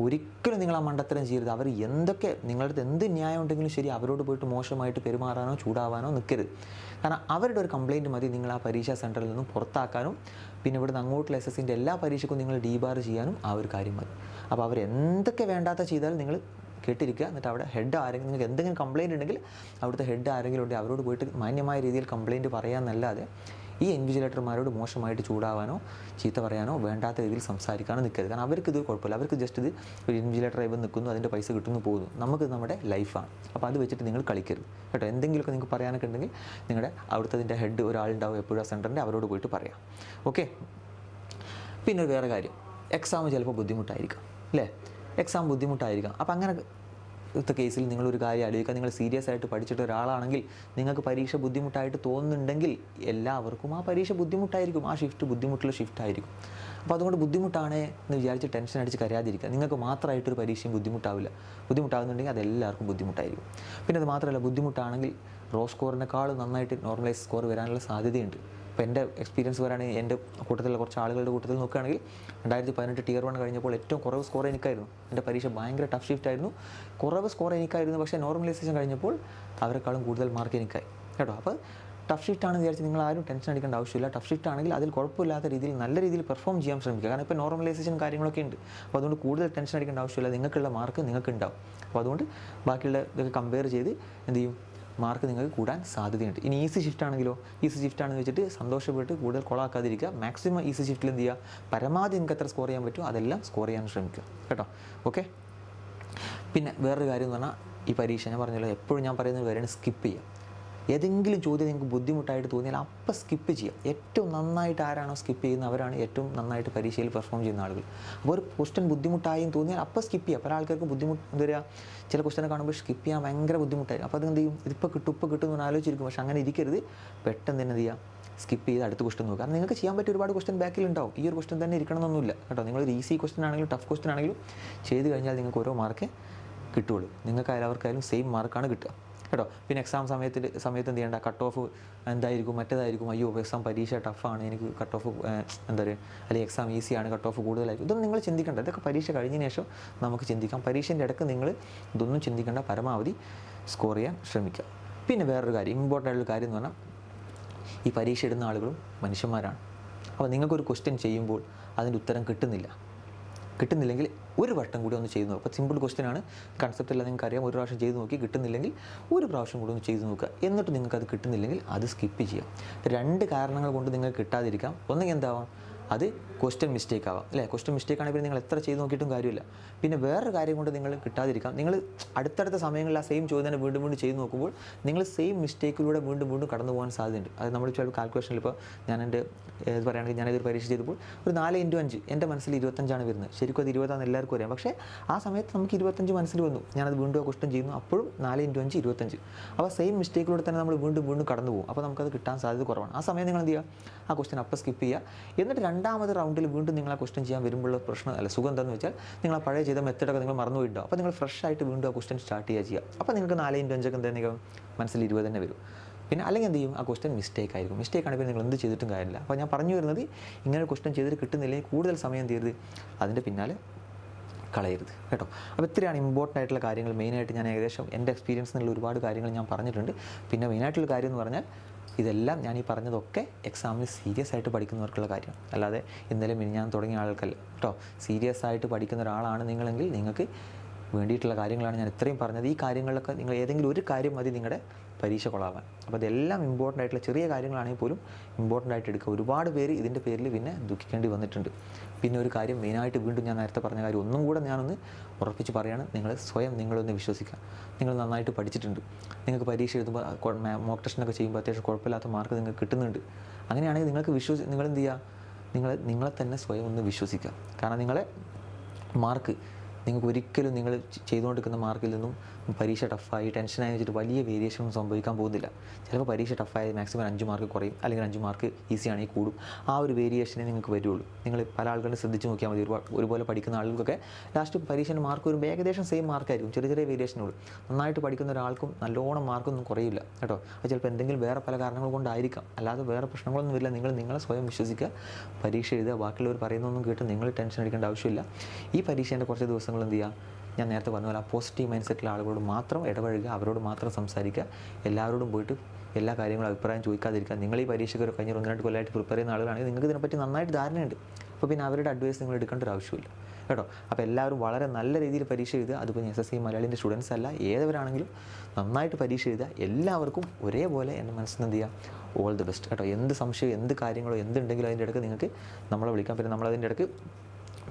ഒരിക്കലും നിങ്ങൾ ആ മണ്ടത്തരം ചെയ്യരുത്. അവർ എന്തൊക്കെ നിങ്ങളുടെ അടുത്ത് എന്ത് ന്യായം ഉണ്ടെങ്കിലും ശരി, അവരോട് പോയിട്ട് മോശമായിട്ട് പെരുമാറാനോ ചൂടാവാനോ നിൽക്കരുത്. കാരണം അവരുടെ ഒരു കംപ്ലയിൻറ്റ് മതി നിങ്ങൾ ആ പരീക്ഷാ സെൻറ്ററിൽ നിന്നും പുറത്താക്കാനും പിന്നെ ഇവിടുന്ന് അങ്ങോട്ടുള്ള SSCൻ്റെ എല്ലാ പരീക്ഷയ്ക്കും നിങ്ങൾ ഡീബാർ ചെയ്യാനും ആ ഒരു കാര്യം മതി. അപ്പോൾ അവർ എന്തൊക്കെ വേണ്ടാത്ത ചെയ്താലും നിങ്ങൾ കേട്ടിരിക്കുക. എന്നിട്ട് അവിടെ ഹെഡ് ആരെങ്കിലും നിങ്ങൾക്ക് എന്തെങ്കിലും കംപ്ലയിൻറ്റ് ഉണ്ടെങ്കിൽ അവിടുത്തെ ഹെഡ് ആരെങ്കിലും ഉണ്ടെങ്കിൽ അവരോട് പോയിട്ട് മാന്യമായ രീതിയിൽ കംപ്ലയിൻറ്റ് പറയാമെന്നല്ലാതെ ഈ ഇൻവിജിലേറ്റർമാരോട് മോശമായിട്ട് ചൂടാവാനോ ചീത്ത പറയാനോ വേണ്ടാത്ത രീതിയിൽ സംസാരിക്കാനോ നിൽക്കരുത്. കാരണം അവർക്ക് ഇത് കുഴപ്പമില്ല, അവർക്ക് ജസ്റ്റ് ഇത് ഒരു ഇൻവിജിലേറ്റർ ആയി നിൽക്കുന്നു, അതിൻ്റെ പൈസ കിട്ടുന്നു പോകുന്നു. നമുക്ക് നമ്മുടെ ലൈഫാണ്. അപ്പോൾ അത് വെച്ചിട്ട് നിങ്ങൾ കളിക്കരുത് കേട്ടോ. എന്തെങ്കിലുമൊക്കെ നിങ്ങൾക്ക് പറയാനൊക്കെ ഉണ്ടെങ്കിൽ നിങ്ങളുടെ അവിടുത്തെ ഹെഡ് ഒരാളുണ്ടാവും എപ്പോഴും ആ സെൻറ്ററിൻ്റെ, അവരോട് പോയിട്ട് പറയാം. ഓക്കെ. പിന്നെ വേറെ കാര്യം, എക്സാം ചിലപ്പോൾ ബുദ്ധിമുട്ടായിരിക്കാം അല്ലേ? എക്സാം ബുദ്ധിമുട്ടായിരിക്കാം. അപ്പോൾ അങ്ങനെ കേസിൽ നിങ്ങളൊരു കാര്യം ആലോചിക്കുക. നിങ്ങൾ സീരിയസ് ആയിട്ട് പഠിച്ചിട്ട് ഒരാളാണെങ്കിൽ നിങ്ങൾക്ക് പരീക്ഷ ബുദ്ധിമുട്ടായിട്ട് തോന്നുന്നുണ്ടെങ്കിൽ എല്ലാവർക്കും ആ പരീക്ഷ ബുദ്ധിമുട്ടായിരിക്കും. ആ ഷിഫ്റ്റ് ബുദ്ധിമുട്ടുള്ള ഷിഫ്റ്റായിരിക്കും. അപ്പോൾ അതുകൊണ്ട് ബുദ്ധിമുട്ടാണ് എന്ന് വിചാരിച്ച് ടെൻഷൻ അടിച്ച് കരയാതിരിക്കുക. നിങ്ങൾക്ക് മാത്രമായിട്ടൊരു പരീക്ഷയും ബുദ്ധിമുട്ടാവില്ല. ബുദ്ധിമുട്ടാകുന്നുണ്ടെങ്കിൽ അതെല്ലാവർക്കും ബുദ്ധിമുട്ടായിരിക്കും. പിന്നെ അത് മാത്രമല്ല, ബുദ്ധിമുട്ടാണെങ്കിൽ റോ സ്കോറിനേക്കാളും നന്നായിട്ട് നോർമലൈസ് സ്കോർ വരാനുള്ള സാധ്യതയുണ്ട്. ഇപ്പോൾ എൻ്റെ എക്സ്പീരിയൻസ് പറയുകയാണെങ്കിൽ എൻ്റെ കൂട്ടത്തിലുള്ള കുറച്ച് ആളുകളുടെ കൂട്ടത്തിൽ നോക്കുകയാണെങ്കിൽ 2018 Tier 1 കഴിഞ്ഞപ്പോൾ ഏറ്റവും കുറവ് സ്കോർ എനിക്കായിരുന്നു. എൻ്റെ പരീക്ഷ ഭയങ്കര ടഫ് ഷിഫ്റ്റ് ആയിരുന്നു, കുറവ് സ്കോർ എനിക്കായിരുന്നു. പക്ഷേ നോർമലൈസേഷൻ കഴിഞ്ഞപ്പോൾ അവരെക്കാളും കൂടുതൽ മാർക്ക് എനിക്കായി കേട്ടോ. അപ്പോൾ ടഫ് ഷിഫ്റ്റ് ആണെന്ന് വിചാരിച്ച് നിങ്ങൾ ആരും ടെൻഷൻ അടിക്കേണ്ട ആവശ്യമില്ല. ടഫ് ഷിഫ്റ്റ് ആണെങ്കിൽ അതിൽ കുഴപ്പമില്ലാത്ത രീതിയിൽ നല്ല രീതിയിൽ പെർഫോം ചെയ്യാൻ ശ്രമിക്കുക. കാരണം ഇപ്പോൾ നോർമലൈസേഷൻ കാര്യങ്ങളൊക്കെ ഉണ്ട്. അപ്പോൾ അതുകൊണ്ട് കൂടുതൽ ടെൻഷൻ അടിക്കേണ്ട ആവശ്യമില്ല. നിങ്ങൾക്കുള്ള മാർക്ക് നിങ്ങൾക്ക് ഉണ്ടാവും. അപ്പോൾ അതുകൊണ്ട് ബാക്കിയുള്ള ഇതൊക്കെ കമ്പയർ ചെയ്ത് എന്ത് ചെയ്യും, മാർക്ക് നിങ്ങൾക്ക് കൂടാൻ സാധ്യതയുണ്ട്. ഇനി ഈസി ഷിഫ്റ്റ് ആണെങ്കിലോ, ഈസി ഷിഫ്റ്റ് ആണെന്ന് വെച്ചിട്ട് സന്തോഷപ്പെട്ട് കൂടുതൽ കൊളാക്കാതിരിക്കുക. മാക്സിമം ഈസി ഷിഫ്റ്റിൽ എന്ത് ചെയ്യുക, പരമാവധി നിങ്ങൾക്ക് എത്ര സ്കോർ ചെയ്യാൻ പറ്റുമോ അതെല്ലാം സ്കോർ ചെയ്യാൻ ശ്രമിക്കുക കേട്ടോ. ഓക്കെ. പിന്നെ വേറൊരു കാര്യം എന്ന് പറഞ്ഞാൽ, ഈ പരീക്ഷ ഞാൻ പറഞ്ഞല്ലോ, എപ്പോഴും ഞാൻ പറയുന്നത് വരെയാണ് സ്കിപ്പ് ചെയ്യുക. ഏതെങ്കിലും ചോദ്യം നിങ്ങൾക്ക് ബുദ്ധിമുട്ടായിട്ട് തോന്നിയാൽ അപ്പം സ്കിപ്പ് ചെയ്യാം. ഏറ്റവും നന്നായിട്ട് ആരാണോ സ്കിപ്പ് ചെയ്യുന്നത് അവരാണ് ഏറ്റവും നന്നായിട്ട് പരീക്ഷയിൽ പെർഫോം ചെയ്യുന്ന ആളുകൾ. അപ്പോൾ ഒരു ക്വസ്റ്റ്യൻ ബുദ്ധിമുട്ടായി തോന്നിയാൽ അപ്പം സ്കിപ്പ് ചെയ്യുക. പല ആൾക്കാർക്ക് ബുദ്ധിമുട്ട് എന്താ പറയുക, ചില ക്വസ്റ്റ്യനെ കാണുമ്പോൾ സ്കിപ്പ് ചെയ്യാൻ ഭയങ്കര ബുദ്ധിമുട്ടായിരിക്കും. അപ്പോൾ അതെന്ത് ചെയ്യും, ഇതിപ്പോൾ കിട്ടും എന്ന് ആലോചിച്ചിരിക്കും. പക്ഷേ അങ്ങനെ ഇരിക്കരുത്. പെട്ടെന്ന് തന്നെ എന്ത് ചെയ്യുക, സ്കിപ്പ് ചെയ്ത് അടുത്ത ക്വസ്റ്റ്യൻ നോക്കുക. കാരണം നിങ്ങൾക്ക് ചെയ്യാൻ പറ്റിയ ഒരുപാട് ക്വസ്റ്റ്യൻ ബാക്കിലുണ്ടാവും. ഈ ഒരു ക്വസ്റ്റ്യൻ തന്നെ ഇരിക്കണമെന്നൊന്നുമില്ല കേട്ടോ. നിങ്ങളൊരു ഈസി ക്വസ്റ്റ്യൻ ആണെങ്കിലും ടഫ് ക്വസ്റ്റ്യൻ ആണെങ്കിലും ചെയ്ത് കഴിഞ്ഞാൽ നിങ്ങൾക്ക് ഓരോ മാർക്കേ കിട്ടുകയുള്ളൂ. നിങ്ങൾക്കായാലും അവർക്കായാലും സെയിം മാർക്കാണ് കിട്ടുക കേട്ടോ. പിന്നെ എക്സാം സമയത്ത് എന്ത് ചെയ്യേണ്ട, കട്ട് ഓഫ് എന്തായിരിക്കും, മറ്റേതായിരിക്കും, അയ്യോ എക്സാം പരീക്ഷ ടഫാണ്, എനിക്ക് കട്ട് ഓഫ് എന്താ പറയുക, അല്ലെങ്കിൽ എക്സാം ഈസിയാണ്, കട്ട് ഓഫ് കൂടുതലായിരിക്കും. ഇതൊന്നും നിങ്ങൾ ചിന്തിക്കേണ്ട. ഇതൊക്കെ പരീക്ഷ കഴിഞ്ഞതിന് ശേഷം നമുക്ക് ചിന്തിക്കാം. പരീക്ഷേൻ്റെ ഇടയ്ക്ക് നിങ്ങൾ ഇതൊന്നും ചിന്തിക്കേണ്ട, പരമാവധി സ്കോർ ചെയ്യാൻ ശ്രമിക്കുക. പിന്നെ വേറൊരു കാര്യം, ഇമ്പോർട്ടൻ്റ് ആയിട്ടുള്ള കാര്യം എന്ന് പറഞ്ഞാൽ, ഈ പരീക്ഷ ഇടുന്ന ആളുകളും മനുഷ്യന്മാരാണ്. അപ്പോൾ നിങ്ങൾക്കൊരു ക്വസ്റ്റ്യൻ ചെയ്യുമ്പോൾ അതിൻ്റെ ഉത്തരം കിട്ടുന്നില്ലെങ്കിൽ ഒരു വട്ടം കൂടി ഒന്ന് ചെയ്ത് നോക്കുക. അപ്പോൾ സിമ്പിൾ ക്വസ്റ്റ്യൻ ആണ്, കൺസെപ്റ്റ് എല്ലാം നിങ്ങൾക്ക് അറിയാം. ഒരു പ്രാവശ്യം ചെയ്ത് നോക്കി കിട്ടുന്നില്ലെങ്കിൽ ഒരു പ്രാവശ്യം കൂടി ഒന്ന് ചെയ്ത് നോക്കുക. എന്നിട്ട് നിങ്ങൾക്ക് അത് കിട്ടുന്നില്ലെങ്കിൽ അത് സ്കിപ്പ് ചെയ്യാം. രണ്ട് കാരണങ്ങൾ കൊണ്ട് നിങ്ങൾക്ക് കിട്ടാതിരിക്കാം. ഒന്നെങ്കിൽ എന്താവാം, അത് ക്വസ്റ്റ്യൻ മിസ്റ്റേക്ക് ആവാം അല്ലേ. ക്വസ്റ്റ്യൻ മിസ്റ്റേക്ക് ആണെങ്കിൽ നിങ്ങൾ എത്ര ചെയ്ത് നോക്കിയിട്ടും കാര്യമില്ല. പിന്നെ വേറൊരു കാര്യം കൊണ്ട് നിങ്ങൾ കിട്ടാതിരിക്കാം, നിങ്ങൾ അടുത്തടുത്ത സമയങ്ങളിൽ ആ സെയിം ചോദ്യം തന്നെ വീണ്ടും ചെയ്ത് നോക്കുമ്പോൾ നിങ്ങൾ സെയിം മിസ്റ്റേക്കിലൂടെ വീണ്ടും കടന്നു പോകാൻ സാധ്യതയുണ്ട്. അത് നമ്മൾ ചിലപ്പോൾ കാൽക്കുലേഷനിൽ ഇപ്പോൾ ഞാൻ എൻ്റെ പറയുകയാണെങ്കിൽ ഞാനിതൊരു പരീക്ഷ ചെയ്തപ്പോൾ ഒരു 4x5 എൻ്റെ മനസ്സിൽ 25 വരുന്നത്. ശരിക്കും അത് 20 എല്ലാവർക്കും അറിയാം. പക്ഷേ ആ സമയത്ത് നമുക്ക് 25 മനസ്സിൽ വന്നു. ഞാനത് വീണ്ടും ആ ക്വസ്റ്റ്യൻ ചെയ്യുന്നു, അപ്പോഴും 4x5 25. അപ്പോൾ സെയിം മിസ്റ്റേക്കിലൂടെ തന്നെ നമ്മൾ വീണ്ടും കടന്നു പോകും. അപ്പോൾ നമുക്കത് കിട്ടാൻ സാധ്യത കുറവാണ്. ആ സമയം നിങ്ങൾ എന്ത് ചെയ്യുക, ആ ക്വസ്റ്റ്യൻ അപ്പം സ്കിപ്പ് ചെയ്യുക. എന്നിട്ട് രണ്ടാമത് റൗണ്ടിൽ വീണ്ടും നിങ്ങൾ ആ ക്വസ്റ്റ്യൻ ചെയ്യാൻ വരുമ്പോഴുള്ള പ്രശ്നം അല്ല സുഖം എന്താണെന്ന് വെച്ചാൽ, നിങ്ങൾ ആ പഴയ ചെയ്ത മെത്തഡൊക്കെ നിങ്ങൾ മറന്നുപോയിട്ടുണ്ടാവും. അപ്പോൾ നിങ്ങൾ ഫ്രഷ് ആയിട്ട് വീണ്ടും ആ ക്വസ്റ്റ്യൻ സ്റ്റാർട്ട് ചെയ്യുക. അപ്പോൾ നിങ്ങൾക്ക് 4x5 എന്തെങ്കിലും മനസ്സിൽ 20 തന്നെ വരും. പിന്നെ അല്ലെങ്കിൽ എന്ത് ചെയ്യും, ആ ക്വസ്റ്റ്യൻ മിസ്റ്റേക്ക് ആയിരിക്കും. മിസ്റ്റേക്ക് ആണെങ്കിൽ നിങ്ങൾ എന്ത് ചെയ്തിട്ടും കാര്യമില്ല. അപ്പോൾ ഞാൻ പറഞ്ഞു വരുന്നത്, ഇങ്ങനെ ക്വസ്റ്റ്യൻ ചെയ്തിട്ട് കിട്ടുന്നില്ലെങ്കിൽ കൂടുതൽ സമയം തീർത്ത് അതിൻ്റെ പിന്നാലെ കളയരുത് കേട്ടോ. അപ്പോൾ ഇത്രയാണ് ഇമ്പോർട്ടൻ്റ് ആയിട്ടുള്ള കാര്യങ്ങൾ. മെയിനായിട്ട് ഞാൻ ഏകദേശം എൻ്റെ എക്സ്പീരിയൻസിൽ നിന്നുള്ള ഒരുപാട് കാര്യങ്ങൾ ഞാൻ പറഞ്ഞിട്ടുണ്ട്. പിന്നെ മെയിനായിട്ടുള്ള കാര്യം എന്ന് പറഞ്ഞാൽ, ഇതെല്ലാം ഞാൻ ഈ പറഞ്ഞതൊക്കെ എക്സാമിന് സീരിയസ് ആയിട്ട് പഠിക്കുന്നവർക്കുള്ള കാര്യമാണ്. അല്ലാതെ ഇന്നലെ മിനിഞ്ഞാന്ന് തുടങ്ങിയ ആൾക്കല്ല കേട്ടോ. സീരിയസ് ആയിട്ട് പഠിക്കുന്ന ഒരാളാണ് നിങ്ങളെങ്കിൽ നിങ്ങൾക്ക് വേണ്ടിയിട്ടുള്ള കാര്യങ്ങളാണ് ഞാൻ ഇത്രയും പറഞ്ഞത്. ഈ കാര്യങ്ങളിലൊക്കെ നിങ്ങൾ ഏതെങ്കിലും ഒരു കാര്യം മതി നിങ്ങളുടെ പരീക്ഷ കൊള്ളാവാൻ. അപ്പോൾ അതെല്ലാം ഇമ്പോർട്ടൻ്റ് ആയിട്ടുള്ള ചെറിയ കാര്യങ്ങളാണെങ്കിൽ പോലും ഇമ്പോർട്ടൻ്റ് ആയിട്ട് എടുക്കുക. ഒരുപാട് പേര് ഇതിൻ്റെ പേരിൽ പിന്നെ ദുഃഖിക്കേണ്ടി വന്നിട്ടുണ്ട്. പിന്നെ ഒരു കാര്യം മെയിനായിട്ട് വീണ്ടും ഞാൻ നേരത്തെ പറഞ്ഞ കാര്യം ഒന്നും കൂടെ ഞാനൊന്ന് ഉറപ്പിച്ച് പറയുകയാണ്, നിങ്ങൾ സ്വയം നിങ്ങളൊന്ന് വിശ്വസിക്കുക. നിങ്ങൾ നന്നായിട്ട് പഠിച്ചിട്ടുണ്ട്, നിങ്ങൾക്ക് പരീക്ഷ എഴുതുമ്പോൾ മോക്ക് ടെസ്റ്റിനൊക്കെ ചെയ്യുമ്പോൾ അത്യാവശ്യം കുഴപ്പമില്ലാത്ത മാർക്ക് നിങ്ങൾക്ക് കിട്ടുന്നുണ്ട്. അങ്ങനെയാണെങ്കിൽ നിങ്ങൾക്ക് നിങ്ങളെന്ത് ചെയ്യുക, നിങ്ങളെ തന്നെ സ്വയം ഒന്ന് വിശ്വസിക്കുക. കാരണം നിങ്ങളെ മാർക്ക് നിങ്ങൾക്ക് ഒരിക്കലും നിങ്ങൾ ചെയ്തുകൊണ്ടിരിക്കുന്ന മാർക്കിൽ നിന്നും പരീക്ഷ ടഫായി ടെൻഷനായി വെച്ചിട്ട് വലിയ വേരിയേഷനൊന്നും സംഭവിക്കാൻ പോകുന്നില്ല. ചിലപ്പോൾ പരീക്ഷ ടഫായി മാക്സിമം 5 മാർക്ക് കുറയും, അല്ലെങ്കിൽ 5 മാർക്ക് ഈസിയാണെങ്കിൽ കൂടും. ആ ഒരു വേരിയേഷനെ നിങ്ങൾക്ക് വരുള്ളൂ. നിങ്ങൾ പല ആളുകളും ശ്രദ്ധിച്ച് നോക്കിയാൽ മതി. ഒരുപോലെ പഠിക്കുന്ന ആളുകൾക്കൊക്കെ ലാസ്റ്റ് പരീക്ഷയുടെ മാർക്ക് വരുമ്പോൾ ഏകദേശം സെയിം മാർക്കായിരിക്കും, ചെറിയ വേരിയേഷനുള്ളൂ. നന്നായിട്ട് പഠിക്കുന്ന ഒരാൾക്കും നല്ലോണം മാർക്കൊന്നും കുറയില്ല കേട്ടോ. അത് ചിലപ്പോൾ എന്തെങ്കിലും വേറെ പല കാരണങ്ങൾ കൊണ്ടായിരിക്കാം, അല്ലാതെ വേറെ പ്രശ്നങ്ങളൊന്നും വരില്ല. നിങ്ങളെ സ്വയം വിശ്വസിക്കുക, പരീക്ഷ എഴുതുക. ബാക്കിയുള്ളവർ പറയുന്നതൊന്നും കേട്ട് നിങ്ങൾ ടെൻഷൻ അടിക്കേണ്ട ആവശ്യമില്ല. ഈ പരീക്ഷേൻ്റെ കുറച്ച് ദിവസങ്ങൾ നിങ്ങൾ എന്ത് ചെയ്യുക, ഞാൻ നേരത്തെ പറഞ്ഞ പോലെ ആ പോസിറ്റീവ് മൈൻഡ് സെറ്റിലുള്ള ആളുകളോട് മാത്രം ഇടപഴകുക, അവരോട് മാത്രം സംസാരിക്കുക, എല്ലാവരോടും പോയിട്ട് എല്ലാ കാര്യങ്ങളും അഭിപ്രായം ചോദിക്കാതിരിക്കുക. നിങ്ങൾ ഈ പരീക്ഷയ്ക്ക് ഒരു കഴിഞ്ഞ 1-2 കൊല്ലമായിട്ട് പ്രിപ്പയർ ചെയ്യുന്ന ആളുകളാണെങ്കിൽ നിങ്ങൾക്ക് ഇതിനെപ്പറ്റി നന്നായിട്ട് ധാരണയുണ്ട്. അപ്പോൾ പിന്നെ അവരുടെ അഡ്വൈസ് നിങ്ങൾ എടുക്കേണ്ട ഒരു ആവശ്യമില്ല കേട്ടോ. അപ്പോൾ എല്ലാവരും വളരെ നല്ല രീതിയിൽ പരീക്ഷ എഴുതുക. അതിപ്പോൾ SSC മലയാളിൻ്റെ സ്റ്റുഡൻസ് അല്ല, ഏതവരാണെങ്കിലും നന്നായിട്ട് പരീക്ഷ എഴുതുക. എല്ലാവർക്കും ഒരേപോലെ എൻ്റെ മനസ്സിൽ എന്ത് ചെയ്യുക, ഓൾ ദി ബെസ്റ്റ് കേട്ടോ. എന്ത് സംശയം, എന്ത് കാര്യങ്ങളോ എന്തുണ്ടെങ്കിലും അതിൻ്റെ ഇടയ്ക്ക് നിങ്ങൾക്ക് നമ്മളെ വിളിക്കാം. പിന്നെ നമ്മളതിൻ്റെ ഇടയ്ക്ക്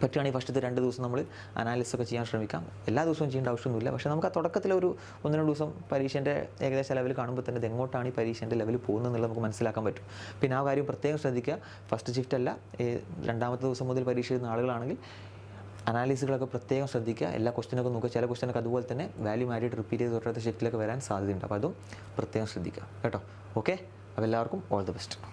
പറ്റുകയാണെങ്കിൽ ഫസ്റ്റത്തെ 2 ദിവസം നമ്മൾ അനാലിസിസ് ഒക്കെ ചെയ്യാൻ ശ്രമിക്കാം. എല്ലാ ദിവസവും ചെയ്യേണ്ട ആവശ്യമൊന്നുമില്ല. പക്ഷേ നമുക്ക് ആ തുടക്കത്തിലൊരു 1-2 ദിവസം പരീക്ഷേൻ്റെ ഏകദേശം ലെവൽ കാണുമ്പോൾ തന്നെ ഇത് എങ്ങോട്ടാണ് ഈ പരീക്ഷേൻ്റെ ലെവൽ പോകുന്നത് എന്നുള്ളത് നമുക്ക് മനസ്സിലാക്കാൻ പറ്റും. പിന്നെ ആ കാര്യം പ്രത്യേകം ശ്രദ്ധിക്കുക. ഫസ്റ്റ് ഷിഫ്റ്റ് അല്ല, 2ാമത്തെ ദിവസം മുതൽ പരീക്ഷ എഴുതുന്ന ആളുകളാണെങ്കിൽ അനാലിസുകളൊക്കെ പ്രത്യേകം ശ്രദ്ധിക്കുക. എല്ലാ ക്വസ്റ്റ്യനൊക്കെ നോക്കുക. ചില ക്വസ്റ്റ്യനൊക്കെ അതുപോലെ തന്നെ വാല്യൂ ആയിട്ട് റിപ്പീറ്റ് ചെയ്ത് തൊട്ടടുത്ത ഷിഫ്റ്റിലൊക്കെ വരാൻ സാധ്യതയുണ്ട്. അപ്പോൾ അതും പ്രത്യേകം ശ്രദ്ധിക്കുക കേട്ടോ. ഓക്കെ, അപ്പോൾ എല്ലാവർക്കും ഓൾ ദി ബെസ്റ്റ്.